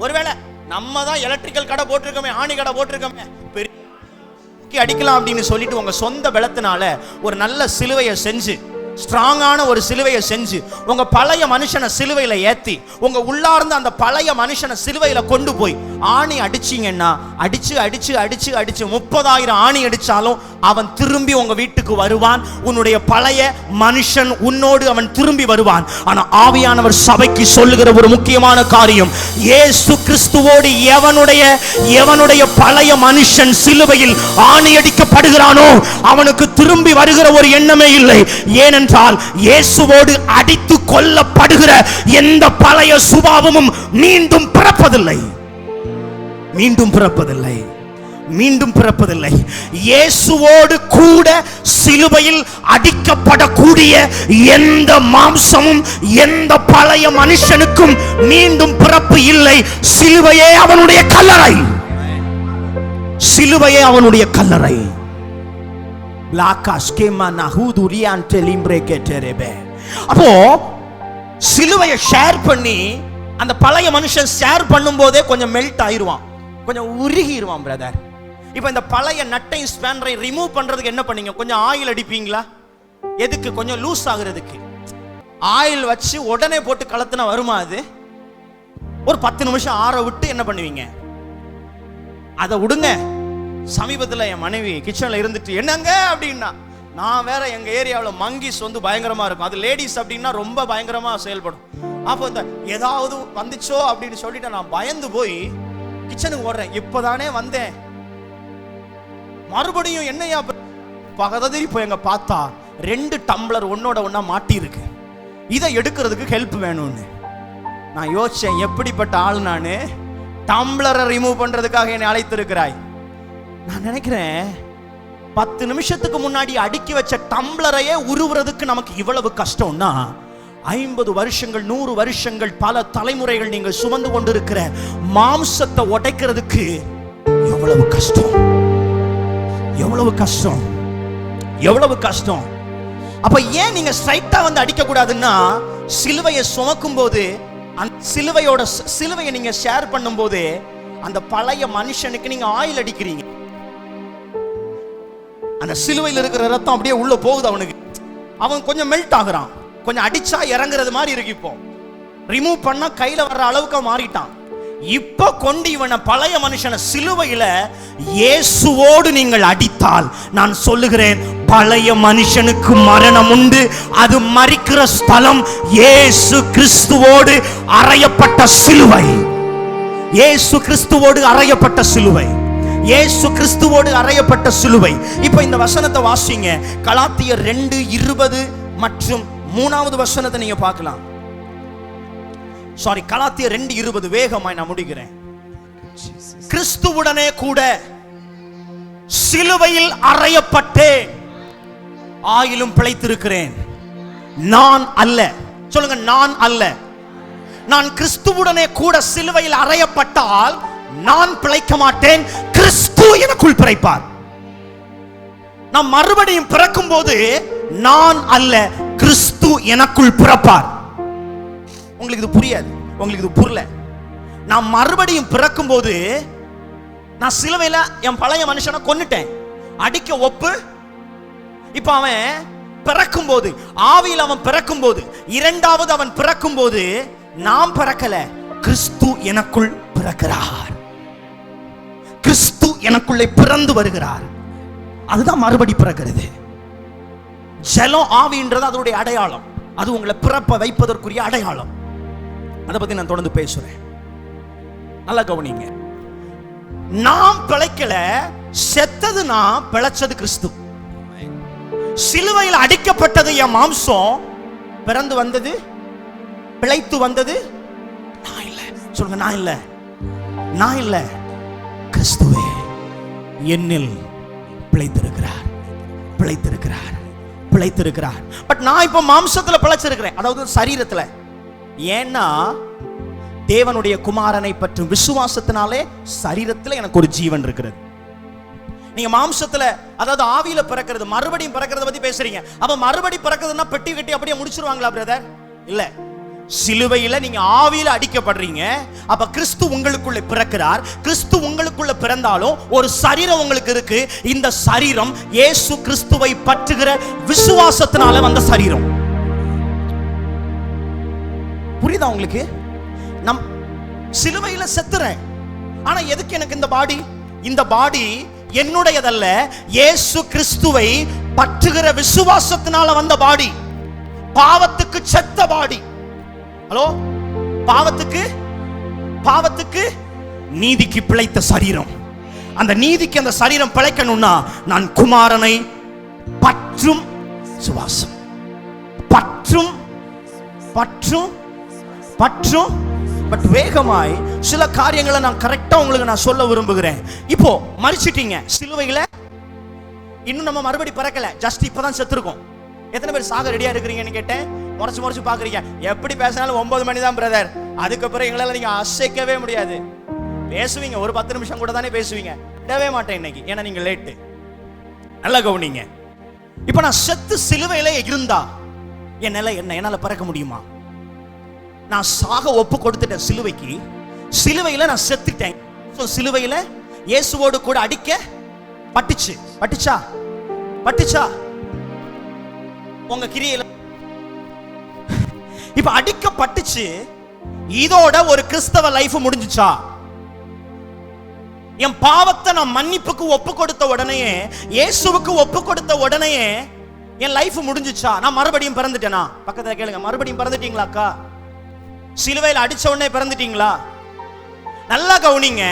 ஒருவேளை நம்ம தான் எலக்ட்ரிக்கல் கடை போட்டிருக்கோமே, ஆணி கடை போட்டிருக்கோமே, பெரிய அடிக்கலாம் அப்படின்னு சொல்லிட்டு உங்க சொந்த பலத்தினால ஒரு நல்ல சிலுவையை செஞ்சு, ஸ்ட்ராங்கான ஒரு சிலுவையை செஞ்சு உங்க பழைய மனுஷனை சிலுவையில ஏத்தி உங்க உள்ளார்ந்த அந்த பழைய மனுஷனை சிலுவையில கொண்டு போய் ஆணி அடிச்சீங்கன்னா அடிச்சு அடிச்சு அடிச்சு அடிச்சு 30,000 ஆணி அடிச்சாலும் அவன் திரும்பி உங்க வீட்டுக்கு வருவான். உன்னுடைய பழைய மனுஷன் உன்னோடு அவன் திரும்பி வருவான். ஆனா ஆவியானவர் சபைக்கு சொல்லுகிற ஒரு முக்கியமான காரியம், இயேசு கிறிஸ்துவோடு எவனுடைய பழைய மனுஷன் சிலுவையில் ஆணி அடிக்கப்படுகிறானோ அவனுக்கு திரும்பி வருகிற ஒரு எண்ணமே இல்லை. ஏனென்றால் இயேசுவோடு அடித்து கொல்லப்படுகிற எந்த பழைய சுபாவமும் மீண்டும் பிறப்பதில்லை. இயேசுவோடு கூட சிலுவையில் அடிக்கப்படக்கூடிய எந்த மாம்சமும் எந்த பழைய மனுஷனுக்கும் மீண்டும் பிறப்பு இல்லை. சிலுவையே அவனுடைய கல்லறை. அப்போ சிலுவையை ஷேர் பண்ணி அந்த பழைய மனுஷன் ஷேர் பண்ணும் போதே கொஞ்சம் மெல்ட் ஆயிருவான், கொஞ்சம் உருகிடுவான் பிரதர். இப்போ இந்த பழைய நட்டை ஸ்பேனரை ரிமூவ் பண்றதுக்கு என்ன பண்ணீங்க? கொஞ்சம் ஆயில் அடிப்பீங்களா? எதுக்கு? கொஞ்சம் லூஸ் ஆகுறதுக்கு. ஆயில் வச்சு உடனே போட்டு கலத்தினா வருமா? அது ஒரு 10 நிமிஷம் ஆற விட்டு என்ன பண்ணுவீங்க? அதை விடுங்க. சமீபத்தில் என் மனைவி கிச்சன்ல இருந்துட்டு என்னங்க அப்படின்னா, நான் வேற எங்க ஏரியாவில் மங்கிஸ் வந்து பயங்கரமா இருக்கும். அது லேடிஸ் அப்படின்னா ரொம்ப பயங்கரமா செயல்படும். அப்போ இந்த ஏதாவது வந்துச்சோ அப்படின்னு சொல்லிட்டு நான் பயந்து போய் கிச்சனுக்கு ஓடுறேன். இப்பதானே வந்தேன், மறுபடியும் என்னையா பகதறி போய் எங்க பார்த்தா 2 டம்ளர் ஒன்னோட ஒன்னா மாட்டி இருக்கு. இதை எடுக்கிறதுக்கு ஹெல்ப் வேணும்னு நான் யோசிச்சேன். எப்படிப்பட்ட ஆள் நானு, டம்ளரை ரிமூவ் பண்றதுக்காக என்னை அழைத்திருக்கிறாய். நான் நினைக்கிறேன் 10 நிமிஷத்துக்கு முன்னாடி அடுக்கி வச்ச டம்ளரையே உருவுறதுக்கு நமக்கு இவ்வளவு கஷ்டம்னா, 50 வருஷங்கள் 100 வருஷங்கள் பல தலைமுறைகள் நீங்கள் சுமந்து கொண்டிருக்கிற மாம்சத்தை உடைக்கிறதுக்கு எவ்வளவு கஷ்டம், எவ்வளவு கஷ்டம், எவ்வளவு கஷ்டம். அப்ப ஏன் நீங்க ஸ்ட்ரைட்டா வந்து அடிக்க கூடாதுன்னா, சிலுவையை சுமக்கும் போது அந்த சிலுவையை நீங்க ஷேர் பண்ணும் போது அந்த பழைய மனுஷனுக்கு நீங்க ஆயில் அடிக்கிறீங்க. அந்த சிலுவையில் இருக்கிற ரத்தம் அப்படியே உள்ள போகுது அவனுக்கு. அவன் கொஞ்சம் மெல்ட் ஆகுறான், கொஞ்சம் அடிச்சா இறங்குறது மாதிரி இருக்கு. இப்போ ரிமூவ் பண்ணா கையில வர்ற அளவுக்கு மாறிட்டான். இப்ப கொண்டு இவனை பழைய மனுஷனை சிலுவையில இயேசுவோடு நீங்கள் அடித்தால், நான் சொல்லுகிறேன், பழைய மனுஷனுக்கு மரணம் உண்டு. அது மரிக்கிற ஸ்தலம் இயேசு கிறிஸ்துவோடு அறையப்பட்ட சிலுவை. இயேசு கிறிஸ்துவோடு அறையப்பட்ட சிலுவை. இயேசு கிறிஸ்துவோடு அறையப்பட்ட சிலுவை. இப்ப இந்த வசனத்தை வாசிங்க. கலாத்தியர் 2:20 மற்றும் 3வது வசனத்தை நீங்க பார்க்கலாம். கலாத்தியர் 2:20 வேகமாய் நான் முடிக்கிறேன். கிறிஸ்துவுடனே கூட சிலுவையில் அறையப்பட்டேன், ஆயிலும் பிழைத்திருக்கிறேன். நான் அல்ல, சொல்லுங்க, நான் அல்ல. நான் கிறிஸ்துவுடனே கூட சிலுவையில் அறையப்பட்டால் நான் பிழைக்க மாட்டேன், கிறிஸ்து எனக்குள் பிழைப்பார். நான் மறுபடியும் பிறக்கும் போது நான் அல்ல, கிறிஸ்து எனக்குள் பிறப்பார். உங்களுக்கு இது புரியாது, உங்களுக்கு இது புரியல. நான் மறுபடியும் பிறக்கும் போது நான் சிலுவையில என் பழைய மனுஷனை கொன்னுட்டேன், அடிக்க ஒப்பு. இப்ப அவன் பிறக்கும் போது, ஆவியில் அவன் பிறக்கும் போது, இரண்டாவது அவன் பிறக்கும் போது நான் பிறக்கல, கிறிஸ்து எனக்குள் பிறக்கிறார், கிறிஸ்து எனக்குள்ளே பிறந்து வருகிறார். அதுதான் மறுபடி பிறக்கிறது. ஜலம் ஆவின்றது அதனுடைய அடையாளம். அது உங்களை பிறப்ப வைப்பதற்குரிய அடையாளம். அதை பத்தி நான் தொடர்ந்து பேசுறேன். நல்லா கவனிங்க. நாம் பிழைக்கல, செத்தது நான், பிழைச்சது கிறிஸ்து. சிலுவையில் அடிக்கப்பட்டது என் மாம்சம், பிறந்து வந்தது, பிழைத்து வந்தது நான் இல்ல. சொல்லுங்க, நான் இல்ல, நான் இல்ல, கிறிஸ்துவே என்னில் பிழைத்திருக்கிறார், பிழைத்திருக்கிறார், பிழைத்திருக்கிறார். பட் நான் இப்ப மாம்சத்துல பிழைச்சிருக்கிறேன், அதாவது சரீரத்துல. ஏன்னா தேவனுடைய குமாரனை பற்றும் விசுவாசத்தினாலே சரீரத்துல எனக்கு ஒரு ஜீவன் இருக்கிறது. நீங்க மாம்சத்துல, அதாவது ஆவியில பிறக்கிறது, மறுபடியும் பிறக்கிறத பத்தி பேசுறீங்க. அப்ப மறுபடி பிறக்கிறதுனா பெட்டி கட்டி அப்படியே முடிச்சிருவாங்களா பிரதர்? இல்ல, சிலுவையில நீங்க ஆவியில அடிக்கப்படுறீங்க. அப்ப கிறிஸ்து உங்களுக்குள்ள பிறக்கிறார். கிறிஸ்து உங்களுக்குள்ள பிறந்தாலும் ஒரு சரீரம் உங்களுக்கு இருக்கு. இந்த சரீரம் இயேசு கிறிஸ்துவை பற்றுகிற விசுவாசத்தினால வந்த சரீரம். புரியுதா உங்களுக்கு? நம் சிலுவையில செத்துறேன், ஆனா எதுக்கு எனக்கு இந்த பாடி? இந்த பாடி என்னுடையதல்ல, இயேசு கிறிஸ்துவை பற்றுகிற விசுவாசத்தினால வந்த பாடி. பாவத்துக்கு செத்த பாடி. ஹலோ, பாவத்துக்கு நீதிக்கு பிழைத்த சரீரம். அந்த நீதிக்கு அந்த சரீரம் பிழைக்கணும்னா நான் குமாரனை பற்றும் விசுவாசம், பற்றும் பற்றும் பற்றும். பட் வேகமாய் சில காரியங்களை நான் கரெக்டா உங்களுக்கு நான் சொல்ல விரும்புகிறேன். இப்போ மரிச்சிட்டீங்க சிலுவையில, இன்னும் நம்ம மறுபடி பிறக்கல, ஜஸ்ட் இப்பதான் செத்துருக்கோம். எத்தனை பேர் சாக ரெடியா இருக்கிறீங்கன்னு கேட்டேன். முறைச்சு பாக்குறீங்க. எப்படி பேசினாலும் 9 மணி தான் பிரதர், அதுக்கப்புறம் எங்களால நீங்க அசைக்கவே முடியாது. பேசுவீங்க, ஒரு 10 நிமிஷம் கூட தானே பேசுவீங்க. விடவே மாட்டேன் இன்னைக்கு, ஏன்னா நீங்க லேட்டு. நல்லா கவனிங்க. இப்ப நான் செத்து சிலுவையில இருந்தா என் நிலை என்ன? என்னால பிறக்க முடியுமா? நான் சாக ஒப்பு கொடுத்துட்டேன் சிலுவைக்கு. சிலுவையில நான் செத்துட்டேன். சிலுவையில இயேசுவோடு கூட அடிக்க பட்டுச்சா உங்க கிரியையில. இப்ப அடிக்கப்பட்டுச்சு, இதோட ஒரு கிறிஸ்தவ லைஃப் முடிஞ்சுச்சா? என் பாவத்தை நான் மன்னிப்புக்கு ஒப்பு கொடுத்த உடனே, இயேசுவுக்கு ஒப்பு கொடுத்த உடனே என் லைஃப் முடிஞ்சுச்சா? நான் மறுபடியும் பிறந்துட்டேனா? பக்கத்துல கேளுங்க, மறுபடியும் பிறந்துட்டீங்களாக்கா? சிலுவையில் அடிச்ச உடனே பிறந்துட்டீங்களா? நல்லா கவனிங்க.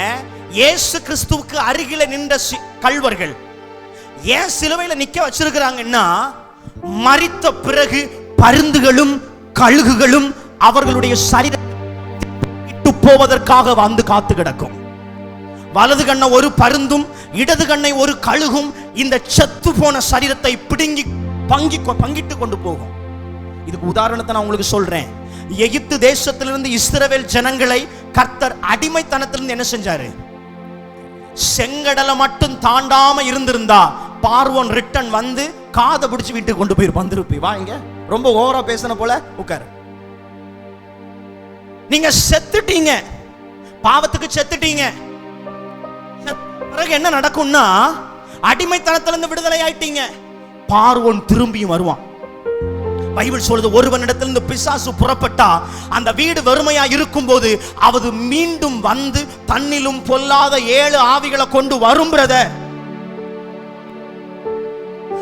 இயேசு கிறிஸ்துவுக்கு அருகில நின்ற கள்வர்கள் ஏன் சிலுவையில நிக்க வச்சிருக்கிறாங்கன்னா, மரித்த பிறகு பருந்துகளும் கழுகுகளும் அவர்களுடைய சரீரத்தை போவதற்காக வந்து காத்து கிடக்கும். வலது கண்ணை ஒரு பருந்தும் இடது கண்ணை ஒரு கழுகும் இந்த செத்து போன சரீரத்தை பிடுங்கி பங்கிட்டு கொண்டு போகும். இதுக்கு உதாரணத்தை நான் உங்களுக்கு சொல்றேன். எகிப்து தேசத்திலிருந்து இஸ்ரவேல் ஜனங்களை கர்த்தர் அடிமைத்தனத்திலிருந்து என்ன செஞ்சாரு? செங்கடலை மட்டும் தாண்டாம இருந்திருந்தா பார்வோன் ரிட்டன் வந்து காதை பிடிச்சு வீட்டுக்கு கொண்டு போய் வந்திருப்பி. வாங்க, ரொம்ப ஓவரா பேசின போல உட்காரு. நீங்க செத்துட்டீங்க, பாவத்துக்கு செத்துட்டீங்க. பிறகு என்ன நடக்கும்னா, அடிமைத்தனத்திலிருந்து விடுதலை ஆயிட்டீங்க. பார்வோன் திரும்பியும் வருவான். பைபிள் சொல்லுது, ஒருவனிடத்திலிருந்து பிசாசு புறப்பட்டா அந்த வீடு வெறுமையா இருக்கும் போது அது மீண்டும் வந்து தன்னிலும் பொல்லாத 7 ஆவிகளை கொண்டு வரும் பிரதர்.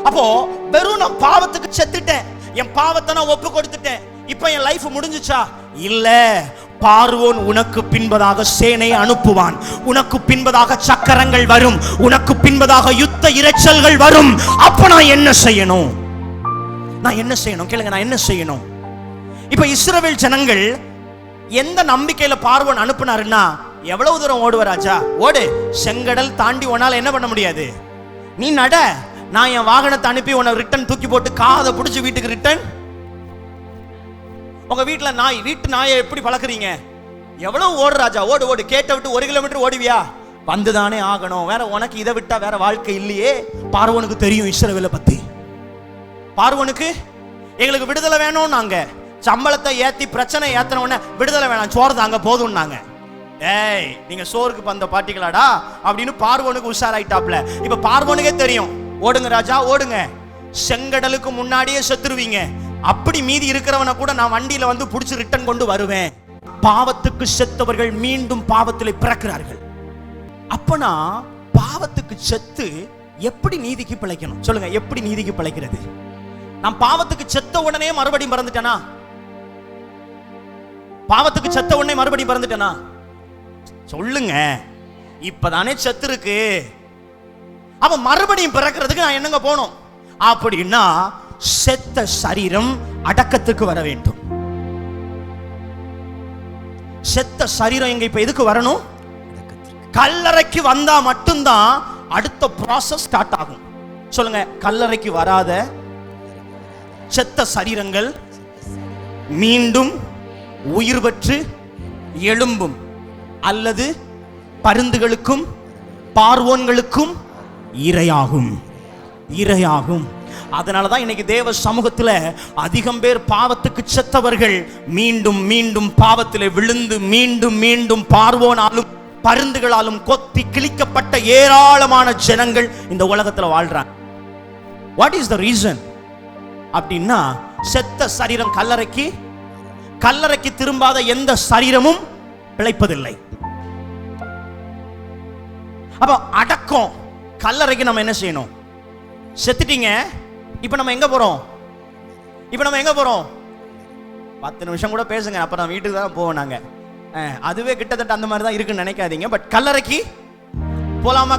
அப்போ வெறும் நான் பாவத்துக்கு செத்துட்டேன், என் பாவத்தை நான் ஒப்பு கொடுத்துட்டேன், இப்ப என் லைஃப் முடிஞ்சுச்சா? இல்ல. பார்வோன் உனக்கு பின்பதாக சேனை அனுப்புவான், உனக்கு பின்பதாக சக்கரங்கள் வரும், உனக்கு பின்பதாக யுத்த இரைச்சல்கள் வரும். அப்ப நான் என்ன செய்யணும்? கேளுங்க, நான் என்ன செய்யணும்? இப்ப இஸ்ரவேல் ஜனங்கள் எந்த நம்பிக்கையில பார்வோன் அனுப்புனாருன்னா, எவ்வளவு தூரம் ஓடுவ ராஜா? ஓடு, செங்கடல் தாண்டி உன்னால என்ன பண்ண முடியாது, நீ நட, நான் என் வாகனத்தை அனுப்பி உன்னை ரிட்டன் தூக்கி போட்டு காதை பிடிச்சி வீட்டுக்கு ரிட்டன். உங்க வீட்டுல வீட்டு நாயை எப்படி பழக்கிறீங்க? எவ்வளவு ஓடு ராஜா, ஓடு ஓடு, கேட்ட விட்டு 1 கிலோமீட்டர் ஓடுவியா? வந்துதானே ஆகணும், வேற உனக்கு இதை விட்டா வேற வாழ்க்கை இல்லையே. பார்வோனுக்கு தெரியும் இஸ்ரவேலை பத்தி. பார்வோனுக்கு எங்களுக்கு விடுதலை வேணும், நாங்க சம்பளத்தை ஏத்தி பிரச்சனை ஏத்தன உடனே விடுதலை வேணாம், சோறு தாங்க போதும் நாங்க. ஏய், நீங்க சோறுக்கு பந்த பாட்டிக்கலாடா அப்படின்னு பார்வோனுக்கு உஷாராயிட்டாப்ல. இப்ப பார்வோனுக்கே தெரியும், ஓடுங்க ராஜா ஓடுங்க, செங்கடலுக்கு முன்னாடியே செத்துருவீங்க, அப்படி மீதி இருக்கிறவனை கூட நான் வண்டியில வந்து புடிச்சு ரிட்டன் கொண்டு வருவேன். பாவத்துக்கு செத்தவர்கள் மீண்டும் பாவத்திலே பிறக்கிறார்கள். அப்பனா பாவத்துக்கு செத்து எப்படி நீதிக்கு பிழைக்கணும்? சொல்லுங்க, எப்படி நீதிக்கு பிழைக்கிறது? நான் பாவத்துக்கு செத்த உடனே மறுபடியும் பிறந்துட்டேனா? பாவத்துக்கு செத்த உடனே மறுபடியும் பிறந்துட்டேனா? சொல்லுங்க. இப்பதானே செத்து இருக்கு. அப்ப மறுபடியும் பிறக்கிறதுக்கு நான் என்னங்க போனோம்? அப்படின்னா செத்த சரீரம் அடக்கத்துக்கு வர வேண்டும். செத்த சரீரம் எங்க இப்ப எதுக்கு வரணும்? கல்லறைக்கு வந்தா மட்டும்தான் அடுத்த ப்ராசஸ் ஸ்டார்ட் ஆகும். சொல்லுங்க, கல்லறைக்கு வராத செத்த சரீரங்கள் மீண்டும் உயிர் பெற்று எழும்பும், அல்லது பருந்துகளுக்கும் பார்வோன்களுக்கும் இரையாகும். அதனாலதான் இன்னைக்கு தேவ சமூகத்துல அதிகம் பேர் பாவத்துக்கு செத்தவர்கள் மீண்டும் மீண்டும் பாவத்திலே விழுந்து மீண்டும் மீண்டும் பார்வோனாலும் பருந்துகளாலும் கொத்தி கிழிக்கப்பட்ட ஏராளமான ஜனங்கள் இந்த உலகத்துல வாழ்றாங்க. வாட் இஸ் த ரீசன் அப்படின்னா, செத்த சரீரம் கல்லறைக்கு திரும்பாத எந்த சரீரமும் பிழைப்பதில்லை. அப்ப அடக்கம், கல்லறைக்கு நம்ம என்ன செய்யணும்? செத்துட்டீங்க, இப்ப நம்ம எங்க போறோம்? 10 நிமிஷம் கூட பேசுங்க, அப்ப நான் வீட்டுக்கு தான் போவோம் நாங்க. அதுவே கிட்டத்தட்ட அந்த மாதிரி தான் இருக்குன்னு நினைக்காதீங்க. பட் கல்லறைக்கு போலாமா?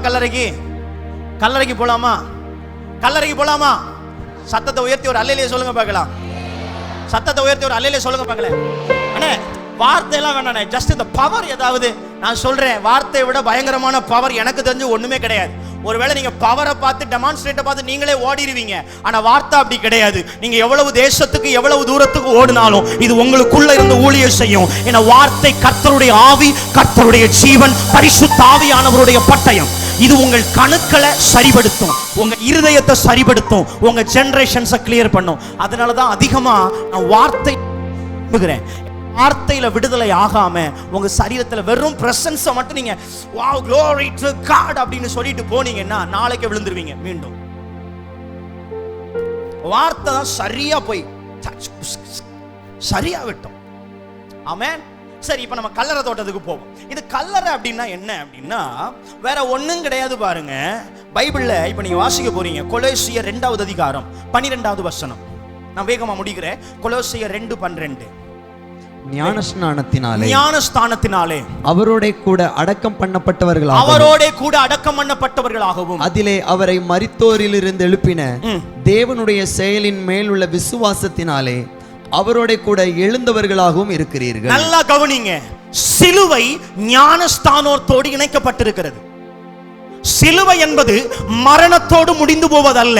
கல்லறைக்கு போலாமா? சத்தத்தை உயர்த்தி ஒரு அல்லேலூயா சொல்லுங்க பார்க்கலாம். சத்தத்தை உயர்த்தி ஒரு அல்லேலூயா சொல்லுங்க பார்க்கலாம். அண்ணே, வார்த்தை எல்லாம் வேணானே, ஜஸ்ட் இந்த பவர். ஏதாவது நான் சொல்றேன், வார்த்தையை விட பயங்கரமான பவர் எனக்கு தெரிஞ்சு ஒண்ணுமே கிடையாது. ஒருவேளை நீங்க பவரை பார்த்து, டெமான்ஸ்ட்ரேட்டை பார்த்து நீங்களே ஓடிடுவீங்க. ஆனா வார்த்தை அப்படி கிடையாது. நீங்க எவ்வளவு தேசத்துக்கு எவ்வளவு தூரத்துக்கு ஓடினாலும் இது உங்களுக்குள்ள இருந்து ஊழியம் செய்யும். ஏன்னா வார்த்தை கர்த்தருடைய ஆவி, கர்த்தருடைய ஜீவன், பரிசுத்த ஆவியானவருடைய பட்டயம். இது உங்கள் கணுக்களை சரிபடுத்தும், உங்க இருதயத்தை சரிபடுத்தும், உங்க ஜெனரேஷன்ஸை கிளியர் பண்ணும். அதனாலதான் அதிகமா நான் வார்த்தையில விடுதலை ஆகாம உங்க சரீரத்துல வெறும் பிரசன்ஸை மட்டும் நீங்க வாவ் glory to God அப்படின்னு சொல்லிட்டு போனீங்கன்னா நாளைக்கு விழுந்துருவீங்க. மீண்டும் வார்த்தை தான் சரியா போய் சரியா விட்டோம். ஆமென். சரி, இப்ப நம்ம கல்லறை தோட்டத்துக்கு போவோம். இது கல்லறை அப்படின்னா என்ன அப்படின்னா வேற ஒண்ணும் கிடையாது. பாருங்க, பைபிள்ல இப்ப நீங்க வாசிக்க போறீங்க கொலோசியர் 2வது அதிகாரம் 12வது வசனம். நான் வேகமா முடிக்கிறேன். கொலோசியர் 2:12. ஞானஸ்தானத்தினாலே அவரோட கூட அடக்கம் பண்ணப்பட்டவர்களாகவும் அதிலே அவரை மரித்தோரிலிருந்து எழுப்பின தேவனுடைய செயலின் மேல் உள்ள விசுவாசத்தினாலே அவரோட கூட எழுந்தவர்களாகவும் இருக்கிறீர்கள். நல்லா கவனிங்க. சிலுவை ஞானஸ்தானத்தோடு இணைக்கப்பட்டிருக்கிறது. சிலுவை என்பது மரணத்தோடு முடிந்து போவதல்ல,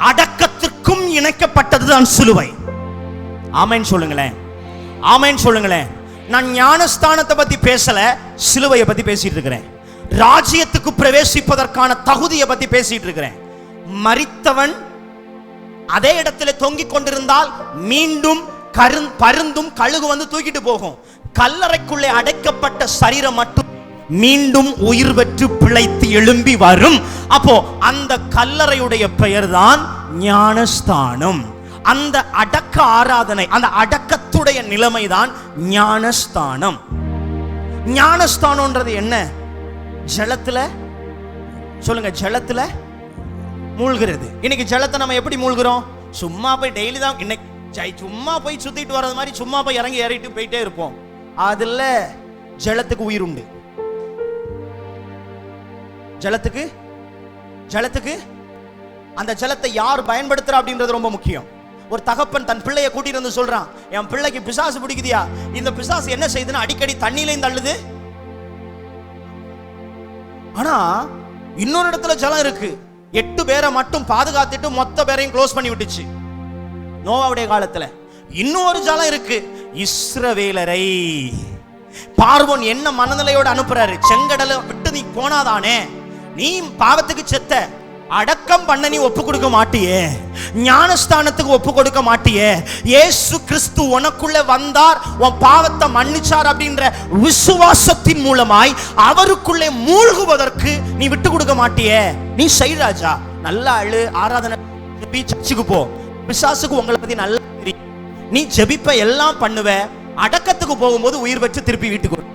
அடக்கத்திற்கும் இணைக்கப்பட்டதுதான் சிலுவை. ஆமென் சொல்லுங்களேன். நான் ஞானஸ்தானத்தை பத்தி பேசல, சிலுவையை பத்தி பேசிட்டு இருக்கிறேன். ராஜ்யத்துக்கு பிரவேசிப்பதற்கான தகுதியை பத்தி பேசிட்டு இருக்கிறேன். மரித்தவன் அதே இடத்துல தொங்கிக் கொண்டிருந்தால் மீண்டும் பருந்தும் கழுகு வந்து தூக்கிட்டு போகும். கல்லறைக்குள்ளே அடைக்கப்பட்ட சரீரம் மட்டும் மீண்டும் உயிர் பெற்று பிழைத்து எழும்பி வரும். அப்போ அந்த கல்லறையுடைய பெயர் தான் ஞானஸ்தானம். அந்த அடக்க ஆராதனை, அந்த அடக்கத்துடைய நிலைமைதான் ஞானஸ்தானம். ஞானஸ்தானம்ன்றது என்ன? ஜலத்துல, சொல்லுங்க, ஜலத்துல மூழ்கிறது. இன்னைக்கு ஜலத்தை நம்ம எப்படி மூழ்கிறோம்? சும்மா போய் டெய்லி தான், இன்னைக்கு சும்மா போய் சுத்திட்டு வர்றது மாதிரி சும்மா போய் இறங்கி ஏறிட்டு போயிட்டே இருப்போம். அதுல ஜலத்துக்கு உயிர் உண்டு. ஜலத்துக்கு அந்த ஜலத்தை யார் பயன்படுத்துறா அப்படின்றது ரொம்ப முக்கியம். ஒரு தகப்பன் தன் பிள்ளையை கூட்டிட்டு வந்து சொல்றான், என் பிள்ளைக்கு பிசாசு பிடிக்குதியா, இந்த பிசாசு என்ன செய்யுதுன்னு அடிக்கடி தண்ணியிலையும் தள்ளுது. ஆனா இன்னொரு இடத்துல ஜலம் இருக்கு, 8 பேரை மட்டும் பாதுகாத்துட்டு மொத்த பேரையும் க்ளோஸ் பண்ணி விட்டுச்சு நோவாவுடைய காலத்துல. இன்னொரு ஜலம் இருக்கு, இஸ்ரவேலரை பார்வோன் என்ன மனநிலையோடு அனுப்புறாரு, செங்கடலை விட்டு நீ போனாதானே, நீ பாவத்துக்கு செத்த, அடக்கம் பண்ண நீ ஒப்பு கொடுக்க மாட்டியே, ஞானஸ்தானத்துக்கு ஒப்பு கொடுக்க மாட்டியே, இயேசு கிறிஸ்து உனக்குள்ள வந்தார், உன் பாவத்தை மன்னிச்சார் அப்படின்ற விசுவாசத்தின் மூலமாய் அவருக்குள்ளே மூழ்குவதற்கு நீ விட்டு கொடுக்க மாட்டியே. நீ செய் ராஜா, நல்லா அழு, ஆராதனை சர்ச்சுக்கு போ, பிசாசுக்கு உங்களை பத்தி நல்லா தெரியும், நீ ஜெபிப்ப எல்லாம் பண்ணுவ, அடக்கத்துக்கு போகும்போது உயிர் பெற்று திருப்பி வீட்டுக்கு வரும்.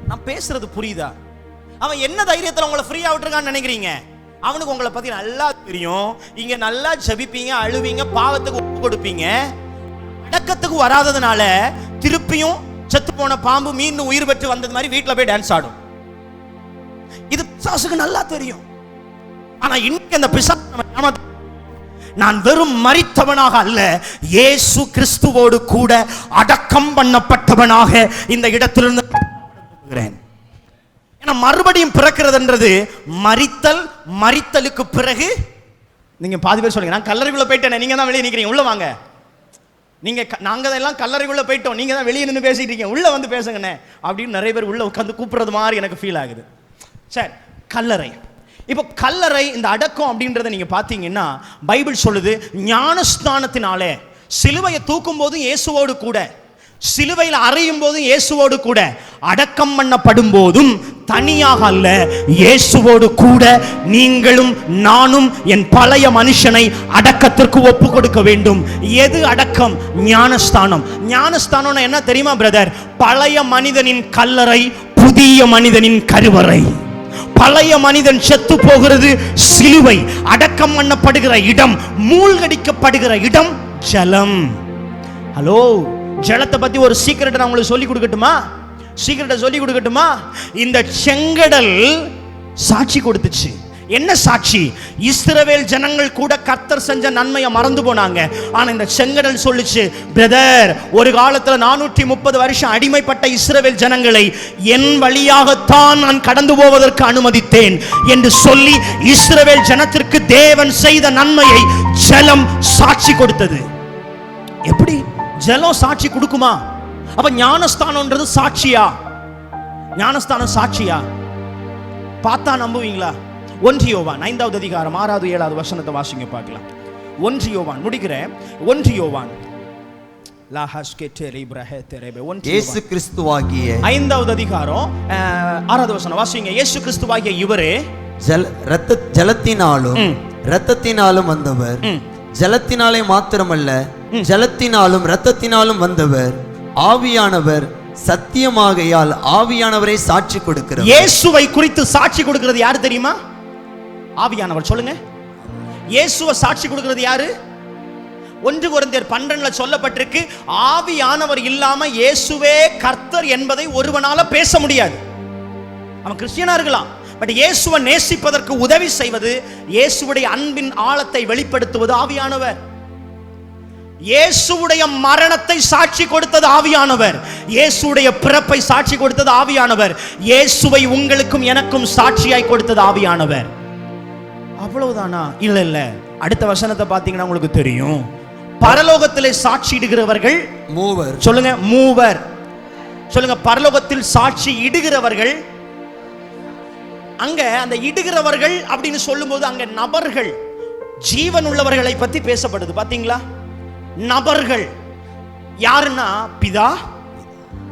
நான் பேசுறது புரியுதா? அவன் என்ன தைரியத்துல உங்களை ஃப்ரீயா விட்டுருக்கான்னு நினைக்கிறீங்க? அவனுக்கு உங்களை பத்தி நல்லா தெரியும். இங்க நல்லா ஜெபிப்பீங்க, அழுவீங்க, பாவத்துக்கு ஒப்பு கொடுப்பீங்க. அடக்கத்துக்கு வராததுனால திருப்பியும் செத்து போன பாம்பு மீண்டும் உயிர் பெற்று வந்தது மாதிரி வீட்டுல போய் டான்ஸ் ஆடும். இது பிசாசுக்கு நல்லா தெரியும். ஆனா இன்னைக்கு அந்த பிசாசு நான் வெறும் மரித்தவனாக அல்ல, இயேசு கிறிஸ்துவோடு கூட அடக்கம் பண்ணப்பட்டவனாக இந்த இடத்திலிருந்து ஏன்னா மறுபடியும் பிறக்கிறதுன்றது மரித்தல், மரித்தலுக்கு பிறகு. நீங்க பாதி பேர் சொல்லுங்க, நான் கல்லறைக்குள்ள போயிட்டேன், நீங்க தான் வெளியே நிக்கிறீங்க, உள்ள வாங்க. நீங்க நாங்க எல்லாம் கல்லறைக்குள்ள போயிட்டோம், நீங்க தான் வெளியே நின்று பேசிட்டு இருக்கீங்க, உள்ள வந்து பேசுங்கண்ணே அப்படின்னு நிறைய பேர் உள்ள உட்காந்து கூப்பிடுறது மாதிரி எனக்கு ஃபீல் ஆகுது. சரி, கல்லறை. இப்போ கல்லறை, இந்த அடக்கம் அப்படின்றத நீங்க பாத்தீங்கன்னா பைபிள் சொல்லுது, ஞானஸ்தானத்தினாலே சிலுவையை தூக்கும் போதும் இயேசுவோடு கூட, சிலுவையில் அறையும் போதும் இயேசுவோடு கூட, அடக்கம் பண்ணப்படும் போதும் தனியாக அல்ல, இயேசுவோடு கூட நீங்களும் நானும் என் பழைய மனுஷனை அடக்கத்திற்கு ஒப்பு கொடுக்க வேண்டும். எது அடக்கம்? ஞானஸ்தானம். ஞானஸ்தானம் என்ன தெரியுமா பிரதர்? பழைய மனிதனின் கல்லறை, புதிய மனிதனின் கருவறை. பழைய மனிதன் செத்து போகிறது சிலுவை, அடக்கம் பண்ணப்படுகிற இடம், மூழ்கடிக்கப்படுகிற இடம் ஜலம். ஹலோ, ஜலத்தை பத்தி ஒரு சீக்கிரட்டை நான் உங்களுக்கு சொல்லி கொடுக்கட்டுமா? சீக்கிரட்டை சொல்லி கொடுக்கட்டுமா? இந்த செங்கடல் சாட்சி கொடுத்துச்சு. என்ன சாட்சி? இஸ்ரவேல் ஜனங்கள் கூட கர்த்தர் செஞ்ச நன்மையை மறந்து போனாங்க. ஆனா இந்த செங்கடல் சொல்லுச்சு, பிரதர், ஒரு காலத்துல 430 வருஷம் அடிமைப்பட்ட இஸ்ரவேல் ஜனங்களை என் வழியாகத்தான் நான் கடந்து போவதற்கு அனுமதித்தேன் என்று சொல்லி இஸ்ரவேல் ஜனத்திற்கு தேவன் செய்த நன்மையை ஜலம் சாட்சி கொடுத்தது. எப்படி ஜலம் சாட்சி கொடுக்குமா? அப்ப ஞானஸ்தானம்ன்றது சாட்சியா? ஞானஸ்தானம் சாட்சியா? பார்த்தா நம்புவீங்களா? 1 யோவான் 5வது அதிகாரம் 6வது 7வது வசனத்தை வாசிங்க பார்க்கலாம். 1 யோவான் முடிக்கிறேன். 1 யோவான் இயேசு கிறிஸ்துவாகிய 5வது அதிகாரம் 6வது வசனம் வாசிங்க. இயேசு கிறிஸ்துவாகிய இவரே ஜலத்தினாலும் இரத்தத்தினாலும் வந்தவர், ஜலத்தினாலே மாத்திரமல்ல ஜலத்தினாலும் இரத்தத்தினாலும் வந்தவர், ஆவியானவர் சத்தியமாகையால் ஆவியானவரை சாட்சி கொடுக்கிறார். இயேசுவை குறித்து சாட்சி கொடுக்கிறது யாரு தெரியுமா? ஆவியானவர். சொல்லுங்க, இயேசுவை சாட்சி கொடுக்கிறது யாரு? 1 கொரிந்தியர் 12 சொல்லப்பட்டிருக்கு, ஆவியானவர் இல்லாம இயேசுவே கர்த்தர் என்பதை ஒருவனால பேச முடியாது. அவன் கிறிஸ்டியனா இருக்கலாம், பட் இயேசுவை நேசிப்பதற்கு உதவி செய்வது, இயேசுவுடைய அன்பின் ஆழத்தை வெளிப்படுத்துவது ஆவியானவர். இயேசுவுடைய மரணத்தை சாட்சி கொடுத்தது ஆவியானவர். இயேசுவுடைய பிறப்பை சாட்சி கொடுத்தது ஆவியானவர். இயேசுவை உங்களுக்கும் எனக்கும் சாட்சியாய் கொடுத்தது ஆவியானவர். அவ்வளவுதானா? இல்ல இல்ல, அடுத்த வசனத்தை பார்த்தீங்கன்னா உங்களுக்கு தெரியும். பரலோகத்திலே சாட்சியிடுகிறவர்கள் மூவர். சொல்லுங்க, மூவர். சொல்லுங்க, பரலோகத்தில் சாட்சி இடுகிறவர்கள். அங்க அந்த இடுகிறவர்கள் அப்படின்னு சொல்லும்போது அங்க நபர்கள், ஜீவன் உள்ளவர்களை பத்தி பேசப்படுது. பாத்தீங்களா? நபர்கள் யாருன்னா பிதா,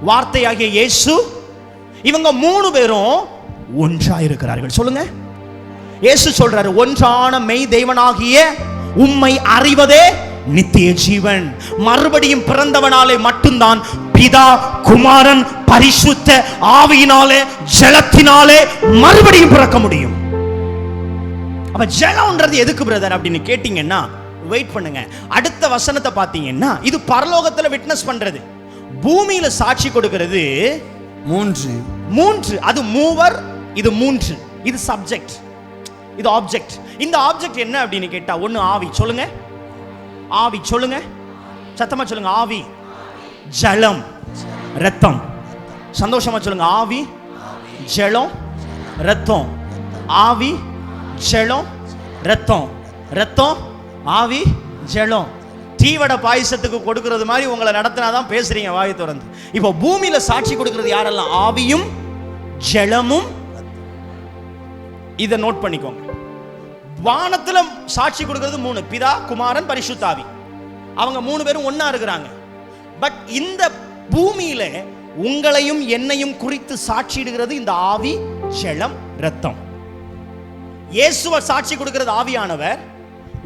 வார்த்தையாகிய இயேசு, இவங்க 3 பேரும் ஒன்றா இருக்கிறார்கள். சொல்லுங்க, இயேசு சொல்றாரு, ஒன்றான மெய் தேவனாகிய உம்மை அறிவதே நித்திய ஜீவன். மறுபடியும் பிறந்தவனாலே மட்டும்தான் பிதா, குமாரன், பரிசுத்த ஆவியினாலே, ஜலத்தினாலே மறுபடியும் பிறக்க முடியும். அப்ப ஜலம்ன்றது எதுக்கு பிரதர் அப்படின்னு கேட்டீங்கன்னா, வெயிட் பண்ணுங்க, அடுத்த வசனத்தை பார்த்தீங்கன்னா இது பரலோகத்துல விட்னஸ் பண்றது, பூமியில சாட்சி கொடுக்கிறது 3. அது மூவர், இது 3, இது சப்ஜெக்ட், இது ஆப்ஜெக்ட். இந்த ஆப்ஜெக்ட் என்ன அப்படின்னு கேட்டா, ஒன்னு ஆவி. சொல்லுங்க, ஆவி. சொல்லுங்க, சத்தமா சொல்லுங்க, ஆவி, ஜலம், ரத்தம். சந்தோஷமா சொல்லுங்க, ஆவி, ஜலம், ரத்தம். ஆவி, ஜலம், ரத்தம். ரத்தம், ஆவி, ஜலம். தீவட பாயசத்துக்கு கொடுக்கிறது மாதிரி உங்களை நடத்தினாதான் பேசுறீங்க வாயை திறந்து. இப்போ பூமியில சாட்சி கொடுக்கிறது யாரெல்லாம்? ஆவியும் ஜலமும். இதை நோட் பண்ணிக்கோங்க. வானத்துல சாட்சி கொடுக்கிறது 3, பிதா, குமாரன், பரிசுத்த ஆவி. அவங்க 3 பேரும் ஒண்ணா இருக்கிறாங்க. பட் இந்த பூமியில உங்களையும் என்னையும் குறித்து சாட்சியிடுகிறது இந்த ஆவி, ஜலம், ரத்தம். இயேசுவை சாட்சி கொடுக்கிறது ஆவியானவர்,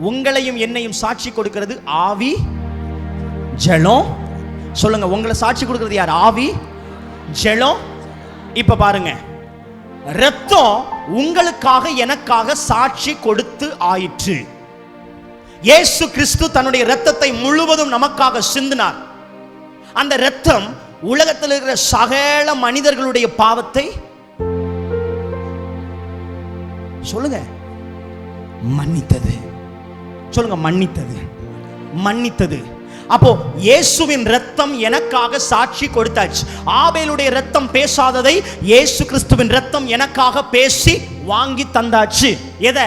உங்களையும் என்னையும் சாட்சி கொடுக்கிறது ஆவி, ஜலம். சொல்லுங்க, உங்களை சாட்சி கொடுக்கிறது யார்? ஆவி, ஜலம். இப்ப பாருங்க, ரத்தம் உங்களுக்காக எனக்காக சாட்சி கொடுத்து ஆயிற்று. இயேசு கிறிஸ்து தன்னுடைய இரத்தத்தை முழுவதும் நமக்காக சிந்தினார். அந்த இரத்தம் உலகத்தில் இருக்கிற சகல மனிதர்களுடைய பாவத்தை சொல்லுங்க மன்னித்தது. சொல்லுங்க, மன்னித்தது, மன்னித்தது. அப்போ இயேசுவின் ரத்தம் எனக்காக சாட்சி கொடுத்தாச்சு. ஆபேலுடைய ரத்தம் பேசாததை இயேசு கிறிஸ்துவின் ரத்தம் எனக்காக பேசி வாங்கி தந்தாச்சு. எதை?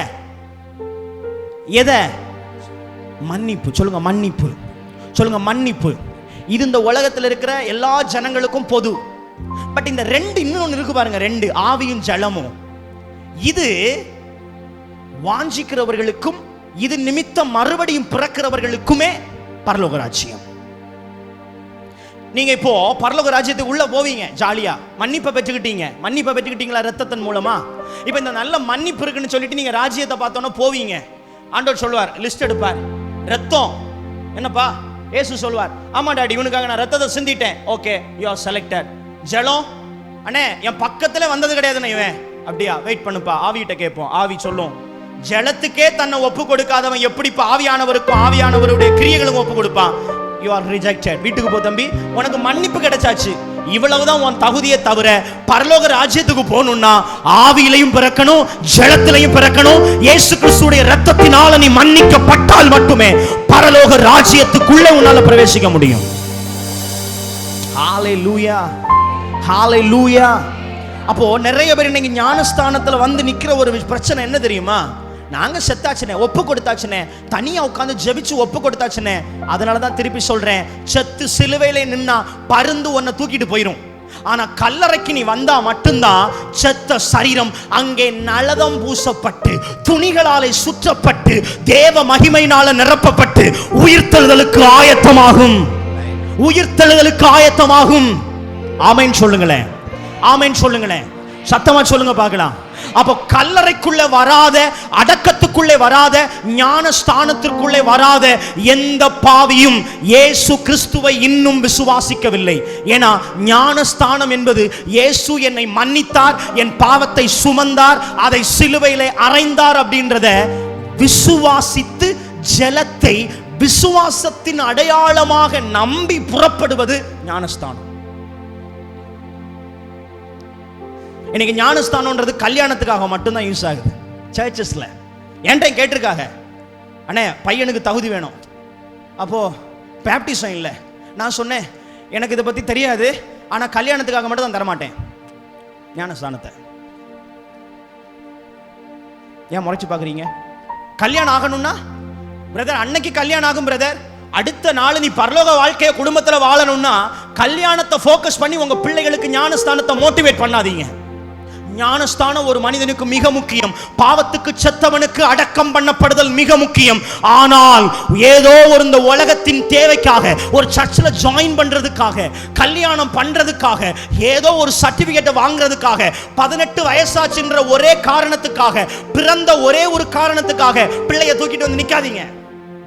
எதை? மன்னிப்பு. சொல்லுங்க, மன்னிப்பு. சொல்லுங்க, மன்னிப்பு. இது இந்த உலகத்தில் இருக்கிற எல்லா ஜனங்களுக்கும் பொது. பட் இந்த ரெண்டு இன்னொன்று இருக்கு பாருங்க, ரெண்டு, ஆவியும் ஜலமும். இது வாஞ்சிக்கிறவர்களுக்கும் இது நிமித்தம் மறுபடியும் பிறக்கிறவர்களுக்குமே பரலோக ராஜ்யம். நீங்க இப்போ பரலோக ராஜ்யத்துக்கு உள்ள போவீங்க ஜாலியா, மன்னிப்பை பெற்றுக்கிட்டீங்க. மன்னிப்பை பெற்றுக்கிட்டீங்களா ரத்தத்தின் மூலமா? இப்போ இந்த நல்ல மன்னிப்பு இருக்குன்னு சொல்லிட்டு நீங்க ராஜ்யத்தை பார்த்தோன்னா போவீங்க. ஆண்டவர் சொல்லுவார், லிஸ்ட் எடுப்பார். ரத்தம் என்னப்பா? இயேசு சொல்லுவார், ஆமா டாடி, இவனுக்காக நான் ரத்தத்தை சிந்திட்டேன். Okay, you are selected. ஜலம், அண்ணே என் பக்கத்துல வந்தது கிடையாதுண்ணே இவன். அப்படியா? வெயிட் பண்ணுப்பா, ஆவியிட்ட கேட்போம். ஆவி சொல்லும், ஜலத்துக்கே தன்னை ஒப்பு கொடுக்காதவன் எப்படிப்பா ஆவியானவருக்கும் ஆவியானவருடைய கிரியைகளும் ஒப்பு கொடுப்பான்? You are rejected. வீட்டுக்கு போ தம்பி, உனக்கு மன்னிப்பு கிடைச்சாச்சு. இவ்வளவுதான் உன் தகுதியை தவிர பரலோக ராஜ்யத்துக்கு போகணும்னா ஆவியிலையும் பிறக்கணும், ஜலத்திலையும் பிறக்கணும். இயேசு கிறிஸ்துடைய ரத்தத்தினால நீ மன்னிக்கப்பட்டால் மட்டுமே பரலோக ராஜ்யத்துக்குள்ளே உன்னால பிரவேசிக்க முடியும். ஹalleluya, ஹalleluya. அப்போ நிறைய பேர் இன்னைக்கு ஞானஸ்தானத்துல வந்து நிக்கிற ஒரு பிரச்சனை என்ன தெரியுமா? நாங்க செத்தாச்சுனே, ஒப்பு கொடுத்தாச்சுனே, தனியா உட்கார்ந்து ஜெபிச்சு ஒப்பு கொடுத்தாச்சுனே. அதனாலதான் திருப்பி சொல்றேன், செத்து சிலுவையில நின்னா பருந்து உன்னை தூக்கிட்டு போயிரும். ஆனா கல்லறைக்கு நீ வந்தா மட்டும்தான் செத்த சரீரம் அங்கே நலதம் பூசப்பட்டு துணிகளாலே சுற்றப்பட்டு தேவ மகிமையினால நிரப்பப்பட்டு உயிர்த்தெழுதலுக்கு ஆயத்தமாகும். உயிர்த்தெழுதலுக்கு ஆயத்தமாகும். ஆமென் சொல்லுங்களேன், ஆமென் சொல்லுங்களேன், சத்தமா சொல்லுங்க பார்க்கலாம். அப்போ கல்லறைக்குள்ளே வராத, அடக்கத்துக்குள்ளே வராத, ஞானஸ்தானத்திற்குள்ளே வராத எந்த பாவியும் இயேசு கிறிஸ்துவை இன்னும் விசுவாசிக்கவில்லை. ஏன்னா ஞானஸ்தானம் என்பது இயேசு என்னை மன்னித்தார், என் பாவத்தை சுமந்தார், அதை சிலுவையிலே அறைந்தார் அப்படின்றத விசுவாசித்து ஜலத்தை விசுவாசத்தின் அடையாளமாக நம்பி புறப்படுவது ஞானஸ்தானம். இன்னைக்கு ஞானஸ்தானம்ன்றது கல்யாணத்துக்காக மட்டும்தான் யூஸ் ஆகுது சர்ச்சஸ்ல. என்கிட்ட கேட்டிருக்காங்க, அண்ணே பையனுக்கு தகுதி வேணும், அப்போ பேப்டிசம் இல்லை. நான் சொன்னேன், எனக்கு இதை பற்றி தெரியாது, ஆனால் கல்யாணத்துக்காக மட்டும் தான் தரமாட்டேன் ஞானஸ்தானத்தை. ஏன் முறைச்சு பார்க்குறீங்க? கல்யாணம் ஆகணும்னா பிரதர் அன்னைக்கு கல்யாணம் ஆகும் பிரதர், அடுத்த நாள் நீ பரலோக வாழ்க்கையை குடும்பத்தில் வாழணும்னா கல்யாணத்தை ஃபோக்கஸ் பண்ணி உங்க பிள்ளைகளுக்கு ஞானஸ்தானத்தை மோட்டிவேட் பண்ணாதீங்க. ஞானஸ்தானம் ஒரு மனிதனுக்கு மிக முக்கியம். பாவத்துக்கு செத்தவனுக்கு அடக்கம் பண்ணப்படுதல் மிக முக்கியம். ஆனால் ஏதோ ஒரு இந்த உலகத்தின் தேவைக்காக, ஒரு சர்ச்சில் ஜாயின் பண்றதுக்காக, கல்யாணம் பண்றதுக்காக, ஏதோ ஒரு சர்டிபிகேட்டை வாங்குறதுக்காக, 18 வயசாச்சுன்ற ஒரே காரணத்துக்காக, பிறந்த ஒரே ஒரு காரணத்துக்காக பிள்ளைய தூக்கிட்டு வந்து நிக்காதீங்க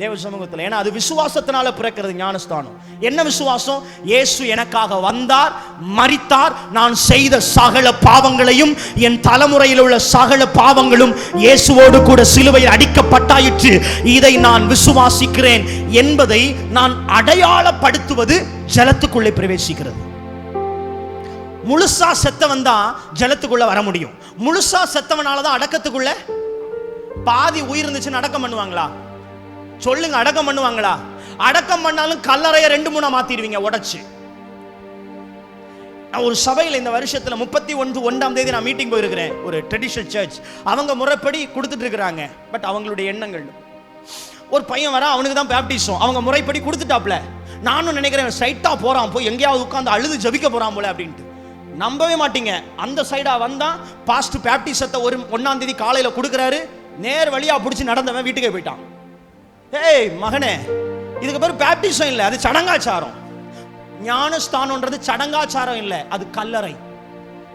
தேவ சமூகத்தில். ஏன்னா அது விசுவாசத்தினால பிறக்கிறது ஞானஸ்தானம். என்ன விசுவாசம்? இயேசு எனக்காக வந்தார், மரித்தார், நான் செய்த சகல பாவங்களையும், என் தலைமுறையில் உள்ள சகல பாவங்களும் இயேசுவோடு கூட சிலுவையில் அடிக்கப்பட்டாயிற்று, இதை நான் விசுவாசிக்கிறேன் என்பதை நான் அடையாளப்படுத்துவது ஜலத்துக்குள்ளே பிரவேசிக்கிறது. முழுசா செத்தவன் தான் ஜலத்துக்குள்ள வர முடியும். முழுசா செத்தவனால தான் அடக்கத்துக்குள்ள. பாதி உயிர் இருந்துச்சுன்னு அடக்கம் பண்ணுவாங்களா? சொல்லுங்க, அடக்கம் பண்ணுவாங்களா? அடக்கம் பண்ணாலும் கல்லறைய 2-3 மாத்திடுவீங்க உடைச்சு. நான் ஒரு சபையில் இந்த வருஷத்துல 31ஆம் தேதி நான் மீட்டிங் போயிருக்கிறேன். ஒரு ட்ரெடிஷனல் சர்ச், அவங்க முறைப்படி கொடுத்துட்டு இருக்கிறாங்க. பட் அவங்களுடைய எண்ணங்கள், ஒரு பையன் வர, அவனுக்கு தான் பேப்டிசம், அவங்க முறைப்படி கொடுத்துட்டாப்ல. நானும் நினைக்கிறேன் ஸ்ட்ரைட்டா போறான், போய் எங்கேயாவது உட்காந்து அழுது ஜபிக்க போறான் போல அப்படின்ட்டு. நம்பவே மாட்டீங்க, அந்த சைடா வந்தா பாஸ்ட் பேப்டிசத்தை 1ஆம் தேதி காலையில கொடுக்குறாரு. நேர் வழியா பிடிச்சி நடந்தவன் வீட்டுக்கே போயிட்டான். ஏய் மகனே, இதுக்கு பேர் பேப்டிசம் இல்லை, அது சடங்காச்சாரம். ஞானஸ்தானம்ன்றது சடங்காச்சாரம் இல்லை, அது கல்லறை,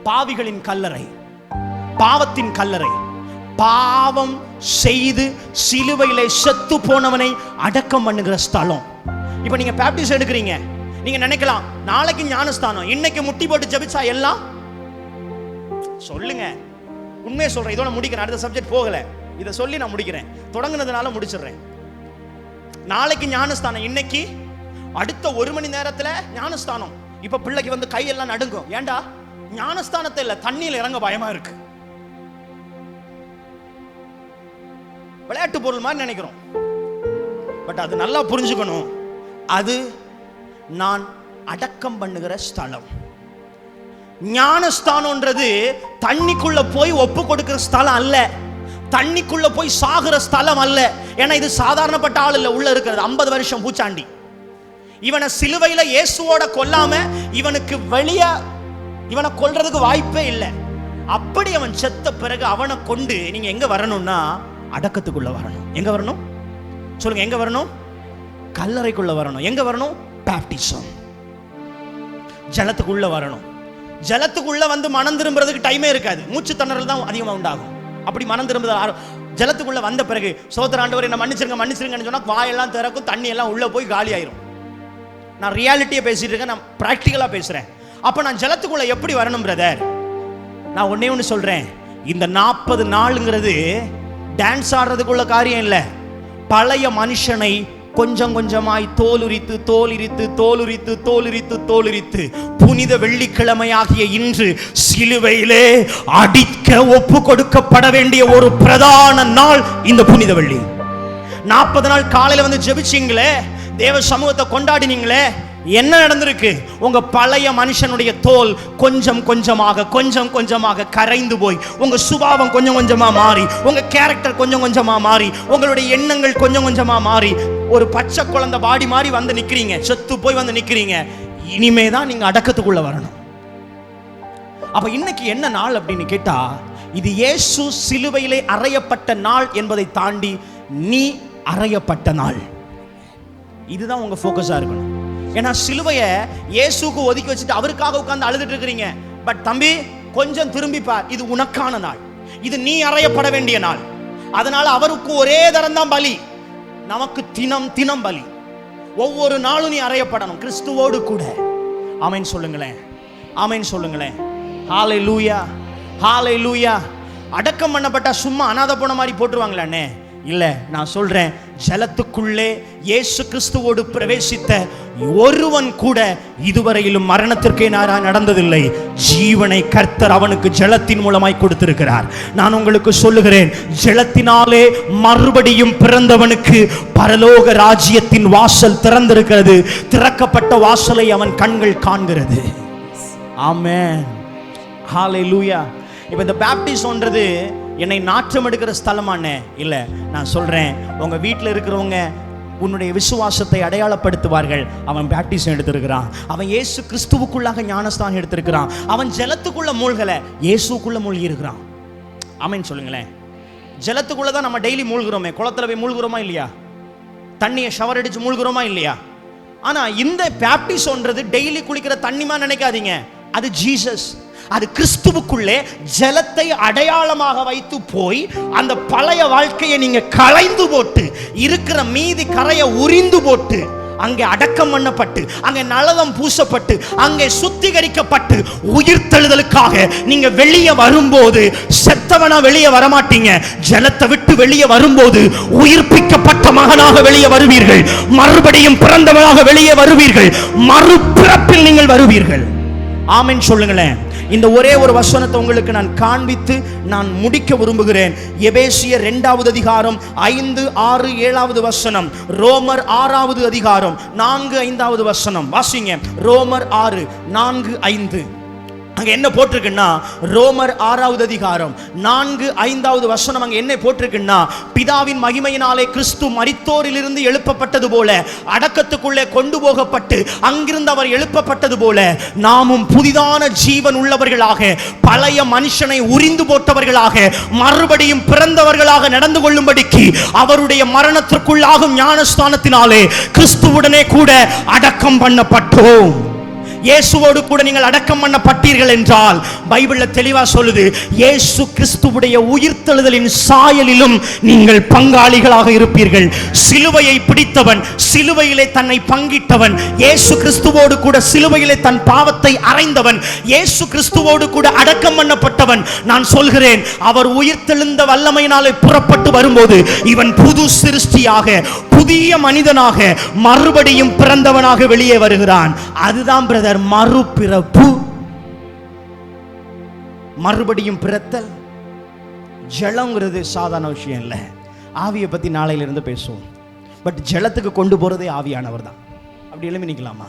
பாவிகளின் கல்லறை, பாவத்தின் கல்லறை. பாவம் செய்து சிலுவையிலே செத்து போனவனை அடக்கம் பண்ணுகிற ஸ்தலம். இப்போ நீங்க பேப்டிஸ்ட் எடுக்கிறீங்க, நீங்க நினைக்கலாம் நாளைக்கு ஞானஸ்தானம், இன்னைக்கு முட்டி போட்டு ஜெபிச்சா எல்லாம் சொல்லுங்க. உண்மையை சொல்றேன், இதோட முடிக்கிறேன், அடுத்த சப்ஜெக்ட் போகல, இதை சொல்லி நான் முடிக்கிறேன், தொடங்குனதுனால முடிச்சிடுறேன். நாளைக்கு ஞானஸ்தானம், இன்னைக்கு அடுத்த 1 மணி நேரத்துல ஞானஸ்தானம். இப்ப பிள்ளைக்கு வந்து கையெல்லாம் நடுங்கும். ஏண்டா? ஞானஸ்தானத்தை இல்ல, தண்ணியில் இறங்க பயமா இருக்கு. விளையாட்டு பொருள் மாதிரி நினைக்கிறோம். பட் அது நல்லா புரிஞ்சுக்கணும், அது நான் அடக்கம் பண்ணுகிற ஸ்தலம். ஞானஸ்தானம்ன்றது தண்ணிக்குள்ள போய் ஒப்பு கொடுக்கிற ஸ்தலம் அல்ல, தண்ணிக்குள்ள போய் சாகுற ஸ்தலம் அல்ல. ஏன்னா இது சாதாரணப்பட்ட ஆள் இல்ல, உள்ள இருக்கிறது 50 வருஷம் பூச்சாண்டி. இவனை சிலுவையில இயேசுவோட கொல்லாம இவனுக்கு வெளியே இவனை கொல்றதுக்கு வாய்ப்பே இல்லை. அப்படி அவன் செத்த பிறகு அவனை கொண்டு நீங்க எங்க வரணும்னா அடக்கத்துக்குள்ள வரணும். எங்க வரணும் சொல்லுங்க? எங்க வரணும்? கல்லறைக்குள்ள வரணும். எங்க வரணும்? பேப்டிசம், ஜலத்துக்குள்ள வரணும். ஜலத்துக்குள்ள வந்து மனம் திரும்புறதுக்கு டைமே இருக்காது, மூச்சு திணறல் தான் அதிகமாக உண்டாகும். அப்படி மனம் திரும்புதல் ஜலத்துக்குள்ள வந்த பிறகு சோதர ஆண்டவர் என்ன மன்னிச்சிருங்க மன்னிச்சிருங்கன்னு சொன்னா வாயெல்லாம் திறக்கும், தண்ணி எல்லாம் உள்ள போய் காலி ஆயிரும். நான் ரியாலிட்டியை பேசிட்டு இருக்கேன், நான் பிராக்டிக்கலா பேசுறேன். அப்ப நான் ஜலத்துக்குள்ள எப்படி வரணும் பிரதர்? நான் ஒன்னே ஒன்று சொல்றேன், இந்த 40 நாளுங்கிறது டான்ஸ் ஆடுறதுக்குள்ள காரியம் இல்லை. பழைய மனுஷனை கொஞ்சம் கொஞ்சமாய் தோலுரித்து தோலுரித்து தோலுரித்து தோலுரித்து தோலுரித்து புனித வெள்ளிக்கிழமையாகிய இன்று சிலுவையிலே அடிக்க ஒப்பு கொடுக்கப்பட வேண்டிய ஒரு பிரதான நாள் இந்த புனித வெள்ளி. 40 நாள் காலையில வந்து ஜெபிச்சீங்களே, தேவ சமூகத்தை கொண்டாடினீங்களே, என்ன நடந்திருக்கு? உங்க பழைய மனுஷனுடைய தோல் கொஞ்சம் கொஞ்சமாக கொஞ்சம் கொஞ்சமாக கரைந்து போய் உங்க சுபாவம் கொஞ்சம் கொஞ்சமா மாறி, உங்க கேரக்டர் கொஞ்சம் கொஞ்சமா மாறி, உங்களுடைய எண்ணங்கள் கொஞ்சம் கொஞ்சமா மாறி ஒரு பச்சை குழந்தை பாடி மாறி வந்து நிக்கிறீங்க, செத்து போய் வந்து நிக்கிறீங்க. இனிமேதான் நீங்க அடக்கத்துக்குள்ள வரணும். அப்ப இன்னைக்கு என்ன நாள் அப்படின்னு கேட்டா, இது இயேசு சிலுவையிலே அறையப்பட்ட நாள் என்பதை தாண்டி நீ அறையப்பட்ட நாள். இதுதான் உங்க போக்கஸா இருக்கணும். ஏன்னா சிலுவையை இயேசுக்கு ஒதுக்கி வச்சுட்டு அவருக்காக உட்கார்ந்து அழுதுட்டு இருக்கிறீங்க. பட் தம்பி கொஞ்சம் திரும்பி பார், இது உனக்கான நாள், இது நீ அறையப்பட வேண்டிய நாள். அதனால அவருக்கு ஒரே தரம் தான் பலி, நமக்கு தினம் தினம் பலி. ஒவ்வொரு நாளும் நீ அறையப்படணும் கிறிஸ்துவோடு கூட. ஆமென் சொல்லுங்களேன், ஆமென் சொல்லுங்களேன். ஹல்லேலூயா, ஹல்லேலூயா. அடக்கம் பண்ணப்பட்டா சும்மா அனாதை போன மாதிரி போட்டுருவாங்களாண்ணே? இல்ல, நான் சொல்றேன், ஜலத்துக்குள்ளே இயேசு கிறிஸ்துவோடு பிரவேசித்த ஒருவன் கூட இதுவரையிலும் மரணத்திற்கே நடந்ததில்லை. ஜீவனை கர்த்தர் அவனுக்கு ஜலத்தின் மூலமாய் கொடுத்திருக்கிறார். நான் உங்களுக்கு சொல்லுகிறேன், ஜலத்தினாலே மறுபடியும் பிறந்தவனுக்கு பரலோக ராஜ்யத்தின் வாசல் திறந்திருக்கிறது. திறக்கப்பட்ட வாசலை அவன் கண்கள் காண்கிறது. ஆமென், ஹல்லேலூயா. இப்ப இந்த பேப்டிசம்ன்றது என்னை நாற்றம் எடுக்கிற ஸ்தலமானே இல்லை. நான் சொல்றேன், உங்க வீட்டில் இருக்கிறவங்க உன்னுடைய விசுவாசத்தை அடையாளப்படுத்துவார்கள். அவன் பேப்டிசம் எடுத்திருக்கிறான், அவன் இயேசு கிறிஸ்துவுக்குள்ளாக ஞானஸ்தானம் எடுத்திருக்கிறான், அவன் ஜலத்துக்குள்ள மூழ்கல, இயேசுக்குள்ள மூழ்கி இருக்கிறான். ஆமென் சொல்லுங்களேன். ஜலத்துக்குள்ள தான் நம்ம டெய்லி மூழ்கிறோமே. குளத்துல போய் மூழ்கிறோமா இல்லையா? தண்ணியை ஷவர் அடிச்சு மூழ்கிறோமா இல்லையா? ஆனா இந்த பேப்டிசம்ன்றது டெய்லி குளிக்கிற தண்ணிமா நினைக்காதீங்க. அது ஜீசஸ், அது கிறிஸ்துவுக்குள்ளே ஜலத்தை அடையாளமாக வைத்து போய் அந்த பழைய வாழ்க்கையை நீங்க களைந்து போட்டு இருக்கிற மீதி கரையை உரிந்து போட்டு அங்கே அடக்கம் பண்ணப்பட்டு அங்கே நலதம் பூசப்பட்டு அங்கே சுத்திகரிக்கப்பட்டு உயிர்த்தெழுதலுக்காக நீங்க வெளியே வரும்போது செத்தவனா வெளியே வரமாட்டீங்க. ஜலத்தை விட்டு வெளியே வரும்போது உயிர்ப்பிக்கப்பட்ட மகனாக வெளியே வருவீர்கள், மறுபடியும் பிறந்தவனாக வெளியே வருவீர்கள், மறுபிறப்பில் நீங்கள் வருவீர்கள். ஆமென் சொல்லுங்களேன். இந்த ஒரே ஒரு வசனத்தை உங்களுக்கு நான் காண்பித்து நான் முடிக்க விரும்புகிறேன். எபேசியர் 2வது அதிகாரம் 5, 6, 7வது வசனம், ரோமர் 6வது அதிகாரம் 4, 5வது வசனம் வாசிங்க. ரோமர் 6, 4, 5. அங்க என்ன போட்டிருக்குன்னா, ரோமர் 6வது அதிகாரம் 4, 5வது வசனம் அங்க என்ன போட்டிருக்குன்னா, பிதாவின் மகிமையினாலே கிறிஸ்து மரித்தோரிலிருந்து எழுப்பப்பட்டது போல அடக்கத்துக்குள்ளே கொண்டு போகப்பட்டு அங்கிருந்து அவர் எழுப்பப்பட்டது போல நாமும் புதிதான ஜீவன் உள்ளவர்களாக பழைய மனுஷனை உரிந்து போட்டவர்களாக மறுபடியும் பிறந்தவர்களாக நடந்து கொள்ளும்படிக்கு அவருடைய மரணத்திற்குள்ளாகும் ஞானஸ்தானத்தினாலே கிறிஸ்துவுடனே கூட அடக்கம் பண்ணப்பட்டோம். இயேசுவோடு கூட நீங்கள் அடக்கம் பண்ணப்பட்டீர்கள் என்றால் பைபிள்ல தெளிவா சொல்லுது, இயேசு கிறிஸ்துவுடைய உயிர்த்தெழுதலின் சாயலிலும் நீங்கள் பங்காளிகளாக இருப்பீர்கள். சிலுவையை பிடித்தவன், சிலுவையிலே தன்னை பங்கிட்டவன், இயேசு கிறிஸ்துவோடு கூட சிலுவையிலே தன் பாவத்தை அறைந்தவன், இயேசு கிறிஸ்துவோடு கூட அடக்கம் பண்ணப்பட்டவன். நான் சொல்கிறேன், அவர் உயிர்த்தெழுந்த வல்லமையினாலே புறப்பட்டு வரும்போது இவன் புது சிருஷ்டியாக, புதிய மனிதனாக, மறுபடியும் பிறந்தவனாக வெளியே வருகிறான். அதுதான் பிரதர் மறுபிறப்பு, மறுபடியும் பிறத்தல். ஜலங்கிறது சாதாரண விஷயம் இல்லை. ஆவியை பத்தி நாளையிலிருந்து பேசுவோம். பட் ஜலத்துக்கு கொண்டு போறதே ஆவியானவர் தான். அப்படி எழுப்பி நிக்கலாமா?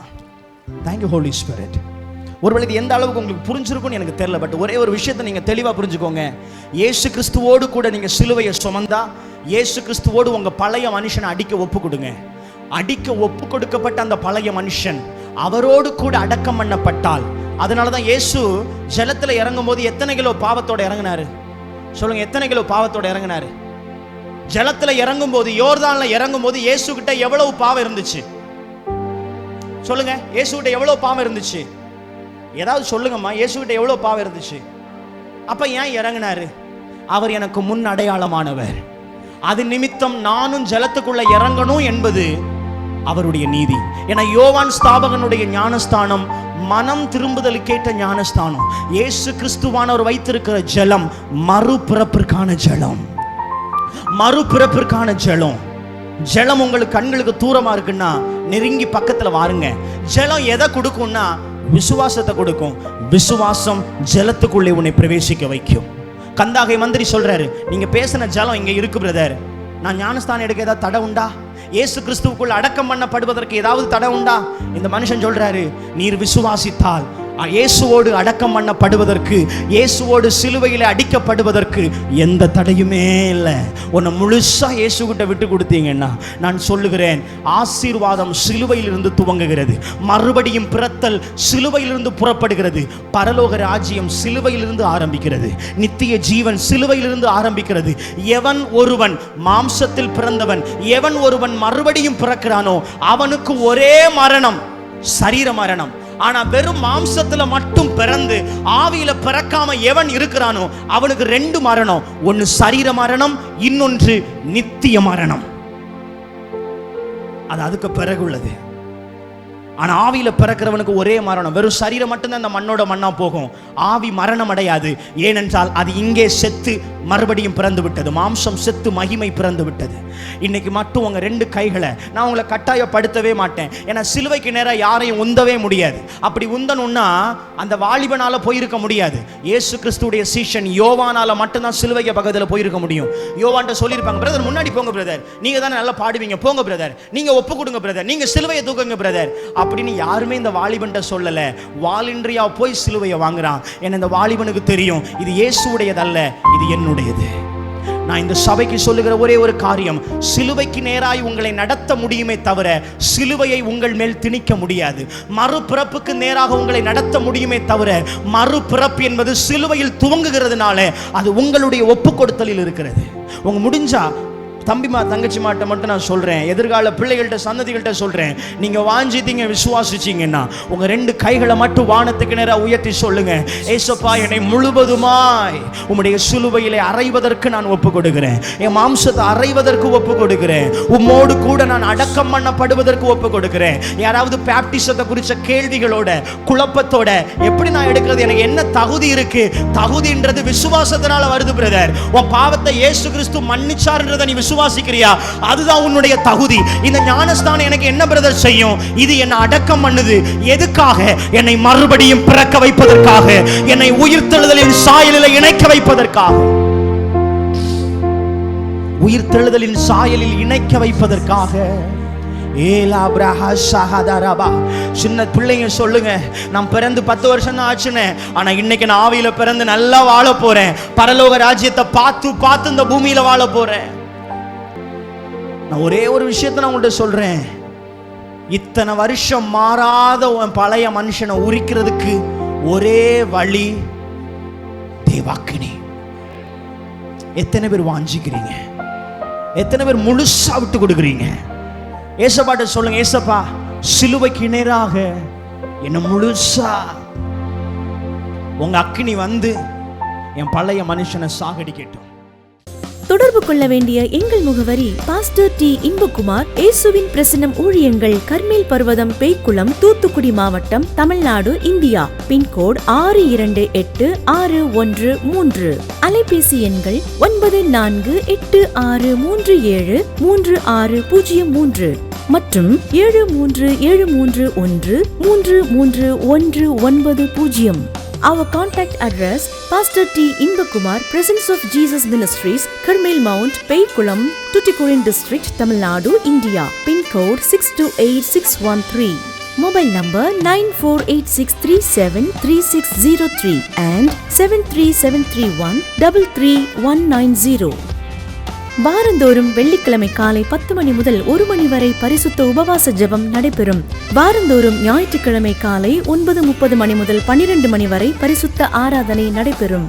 Thank you Holi spirit. ஒருவேளை இது எந்த அளவுக்கு உங்களுக்கு புரிஞ்சிருக்கும்னு எனக்கு தெரியல. பட் ஒரே ஒரு விஷயத்தை நீங்க தெளிவா புரிஞ்சுக்கோங்க. இயேசு கிறிஸ்துவோடு கூட நீங்க சிலுவையை சுமந்தா, இயேசு கிறிஸ்துவோடு உங்க பழைய மனுஷனை அடிக்க ஒப்பு கொடுங்க. அடிக்க ஒப்பு கொடுக்கப்பட்ட அந்த பழைய மனுஷன் அவரோடு கூட அடக்கம் பண்ணப்பட்டால், அதனாலதான் இயேசு ஜலத்துல இறங்கும் போது எத்தனை கிலோ பாவத்தோட இறங்கினாரு சொல்லுங்க? எத்தனை கிலோ பாவத்தோட இறங்கினாரு? ஜலத்துல இறங்கும் போது, யோர்தான்ல இறங்கும் போது இயேசு கிட்ட எவ்வளவு பாவம் இருந்துச்சு சொல்லுங்க? இயேசு கிட்ட எவ்வளவு பாவம் இருந்துச்சு? ஏதாவது சொல்லுங்கம்மா. இயேசு கிட்ட எவ்வளவு பாவம் இருந்துச்சு? அப்ப ஏன் இறங்கினாரு? அவர் எனக்கு முன் அடையாளமானவர். அது நிமித்தம் நானும் ஜலத்துக்குள்ள இறங்கணும் என்பது அவருடைய நீதி. ஏன்னா யோவான் ஸ்தாபகனுடைய ஞானஸ்தானம் மனம் திரும்புதலுக்கேற்ற ஞானஸ்தானம். இயேசு கிறிஸ்துவானவர் வைத்திருக்கிற ஜலம் மறுபிறப்பிற்கான ஜலம், மறுபிறப்பிற்கான ஜலம். ஜலம் உங்களுக்கு கண்களுக்கு தூரமா இருக்குன்னா நெருங்கி பக்கத்துல வாருங்க. ஜலம் எதை கொடுக்கும்னா விசுவாசத்தை கொடுக்கும். விசுவாசம் ஜலத்துக்குள்ளே உன்னை பிரவேசிக்க வைக்கும். கந்தாகை மந்திரி சொல்றாரு, நீங்க பேசின ஜலம் இங்க இருக்கு பிரதர், நான் ஞானஸ்தானம் எடுக்க ஏதாவது தடை உண்டா? இயேசு கிறிஸ்துவுக்குள் அடக்கம் பண்ணப்படுவதற்கு ஏதாவது தடை உண்டா? இந்த மனுஷன் சொல்றாரு, நீர் விசுவாசித்தால் இயேசுவோடு அடக்கம் பண்ணப்படுவதற்கு, இயேசுவோடு சிலுவையில் அடிக்கப்படுவதற்கு எந்த தடையுமே இல்லை. உன்னை முழுசா இயேசுகிட்ட விட்டு கொடுத்தீங்கன்னா நான் சொல்லுகிறேன், ஆசீர்வாதம் சிலுவையிலிருந்து துவங்குகிறது. மறுபடியும் பிறத்தல் சிலுவையிலிருந்து புறப்படுகிறது. பரலோக ராஜ்யம் சிலுவையிலிருந்து ஆரம்பிக்கிறது. நித்திய ஜீவன் சிலுவையிலிருந்து ஆரம்பிக்கிறது. எவன் ஒருவன் மாம்சத்தில் பிறந்தவன், எவன் ஒருவன் மறுபடியும் பிறக்கிறானோ அவனுக்கு ஒரே மரணம், சரீர மரணம். ஆனா வெறும் மாம்சத்துல மட்டும் பிறந்து ஆவியில பிறக்காம எவன் இருக்கிறானோ அவனுக்கு ரெண்டு மரணம். ஒன்னு சரீர மரணம், இன்னொன்று நித்திய மரணம். அது அதுக்கு பிறகு உள்ளது. ஆனா ஆவியில பிறக்கிறவனுக்கு ஒரே மரணம். வெறும் சரீரம் மட்டும்தான் அந்த மண்ணோட மண்ணா போகும். ஆவி மரணம் அடையாது. ஏனென்றால் அது இங்கே செத்து மறுபடியும் பிறந்து விட்டது. மாம்சம் செத்து மகிமை பிறந்து விட்டது. இன்னைக்கு மட்டும் உங்க ரெண்டு கைகளை நான் உங்களை கட்டாயப்படுத்தவே மாட்டேன். ஏன்னா சிலுவைக்கு நேரம் யாரையும் உந்தவே முடியாது. அப்படி உந்தணும்னா அந்த வாலிபனால போயிருக்க முடியாது. இயேசு கிறிஸ்துடைய சீஷன் யோவானால மட்டும்தான் சிலுவைக்கு பக்கத்தில் போயிருக்க முடியும். யோவான்ட்ட சொல்லியிருப்பாங்க, பிரதர் முன்னாடி போங்க பிரதர், நீங்க தானே நல்லா பாடுவீங்க, போங்க பிரதர், நீங்க ஒப்பு கொடுங்க பிரதர், நீங்க சிலுவையை தூக்குங்க பிரதர் அப்படின்னு யாருமே இந்த வாலிபன்ட்ட சொல்லல. வாலின்றியா போய் சிலுவையை வாங்குறான். ஏன்னா இந்த வாலிபனுக்கு தெரியும், இது இயேசுடையதல்ல, இது என்னுடையது. நான் இந்த சபைக்கு சொல்லுகிற ஒரே ஒரு காரியம், சிலுவைக்கு நேராய் உங்களை நடத்த முடியுமே தவிர சிலுவையை உங்கள் மேல் திணிக்க முடியாது. மறுபிறப்புக்கு நேராக உங்களை நடத்த முடியுமே தவிர மறுபிறப்பு என்பது சிலுவையில் துவங்குகிறதுனால அது உங்களுடைய ஒப்பு கொடுத்தலில் இருக்கிறது. உங்க முடிஞ்சா தம்பிமா தங்கச்சி மாட்ட மட்டும் நான் சொல்றேன், எதிர்கால பிள்ளைகள்கிட்ட சந்ததிகள்கிட்ட சொல்றேன், நீங்க வாஞ்சித்தீங்க விசுவாசிச்சீங்கன்னா உங்க ரெண்டு கைகளை மட்டும் வானத்துக்கு நேரா உயர்த்தி சொல்லுங்க, ஏசப்பா என்னை முழுவதுமாய் உம்முடைய சிலுவையிலே அறைவதற்கு நான் ஒப்பு கொடுக்கிறேன். என் மாம்சத்தை அறைவதற்கு ஒப்பு கொடுக்கிறேன். உம்மோடு கூட நான் அடக்கம் பண்ணப்படுவதற்கு ஒப்பு கொடுக்கிறேன். யாராவது பேப்டிசத்தை குறித்த கேள்விகளோட குழப்பத்தோட எப்படி நான் எடுக்கிறது, எனக்கு என்ன தகுதி இருக்கு? தகுதின்றது விசுவாசத்தினால வருது பிரதர். உன் பாவத்தை இயேசு கிறிஸ்து மன்னிச்சார்ன்றதை நீ விசுவாசிக்கிறியா? அதுதான் உன்னுடைய தகுதி. இந்த ஞானஸ்தானம் எனக்கு என்ன பிரதர் செய்யும்? இது என்னை அடக்கம் பண்ணுது. எதுக்காக? என்னை மறுபடியும் பிறக்க வைப்பதற்காக, என்னை உயிர்த்தெழுதலின் சாயலில் இணைக்க வைப்பதற்காக, உயிர்த்தெழுதலின் சாயலில் இணைக்க வைப்பதற்காக. சின்ன பிள்ளைங்க சொல்லுங்க, நான் பிறந்து 10 வருஷம் தான் ஆச்சுன்னு, ஆனா இன்னைக்கு நான் ஆவியில பிறந்து நல்லா வாழ போறேன். பரலோக ராஜ்யத்தை பார்த்து பார்த்து இந்த பூமியில வாழ போறேன். நான் ஒரே ஒரு விஷயத்தை நான் உங்கள்கிட்ட சொல்றேன், இத்தனை வருஷம் மாறாத பழைய மனுஷனை உரிக்கிறதுக்கு ஒரே வழி தேவாக்கினி. எத்தனை பேர் வாஞ்சிக்கிறீங்க? எத்தனை பேர் முழுசா விட்டு கொடுக்குறீங்க? ஏசப்பாட்ட சொல்லுங்க, ஏசப்பா சிலுவைக்கு நேராக என்ன முழுசா உங்க அக்கினி வந்து என் பழைய மனுஷனை சாகடிக்கட்டும். தொடர்பு கொள்ள வேண்டிய எங்கள் முகவரி: பாஸ்டர் டி. இன்பகுமார், இயேசுவின் பிரசன்னம் ஊழியங்கள், கர்மேல் பர்வதம், பேய்க்குளம், தூத்துக்குடி மாவட்டம், தமிழ்நாடு, இந்தியா. பின்கோடு 628613. அலைபேசி எண்கள் 9486373603 மற்றும் 7373133190. Our contact address: Pastor T. Inbakumar, Presence of Jesus Ministries, Karmel Mount, Peikulam, Tuticorin District, Tamil Nadu, India. Pin code 628613. Mobile number 9486373603 and 73731 வாரந்தோறும் வெள்ளிக்கிழமை காலை 10 மணி முதல் 1 மணி வரை பரிசுத்த உபவாச ஜெபம் நடைபெறும். வாரந்தோறும் ஞாயிற்றுக்கிழமை காலை 9:30 மணி முதல் 12 மணி வரை பரிசுத்த ஆராதனை நடைபெறும்.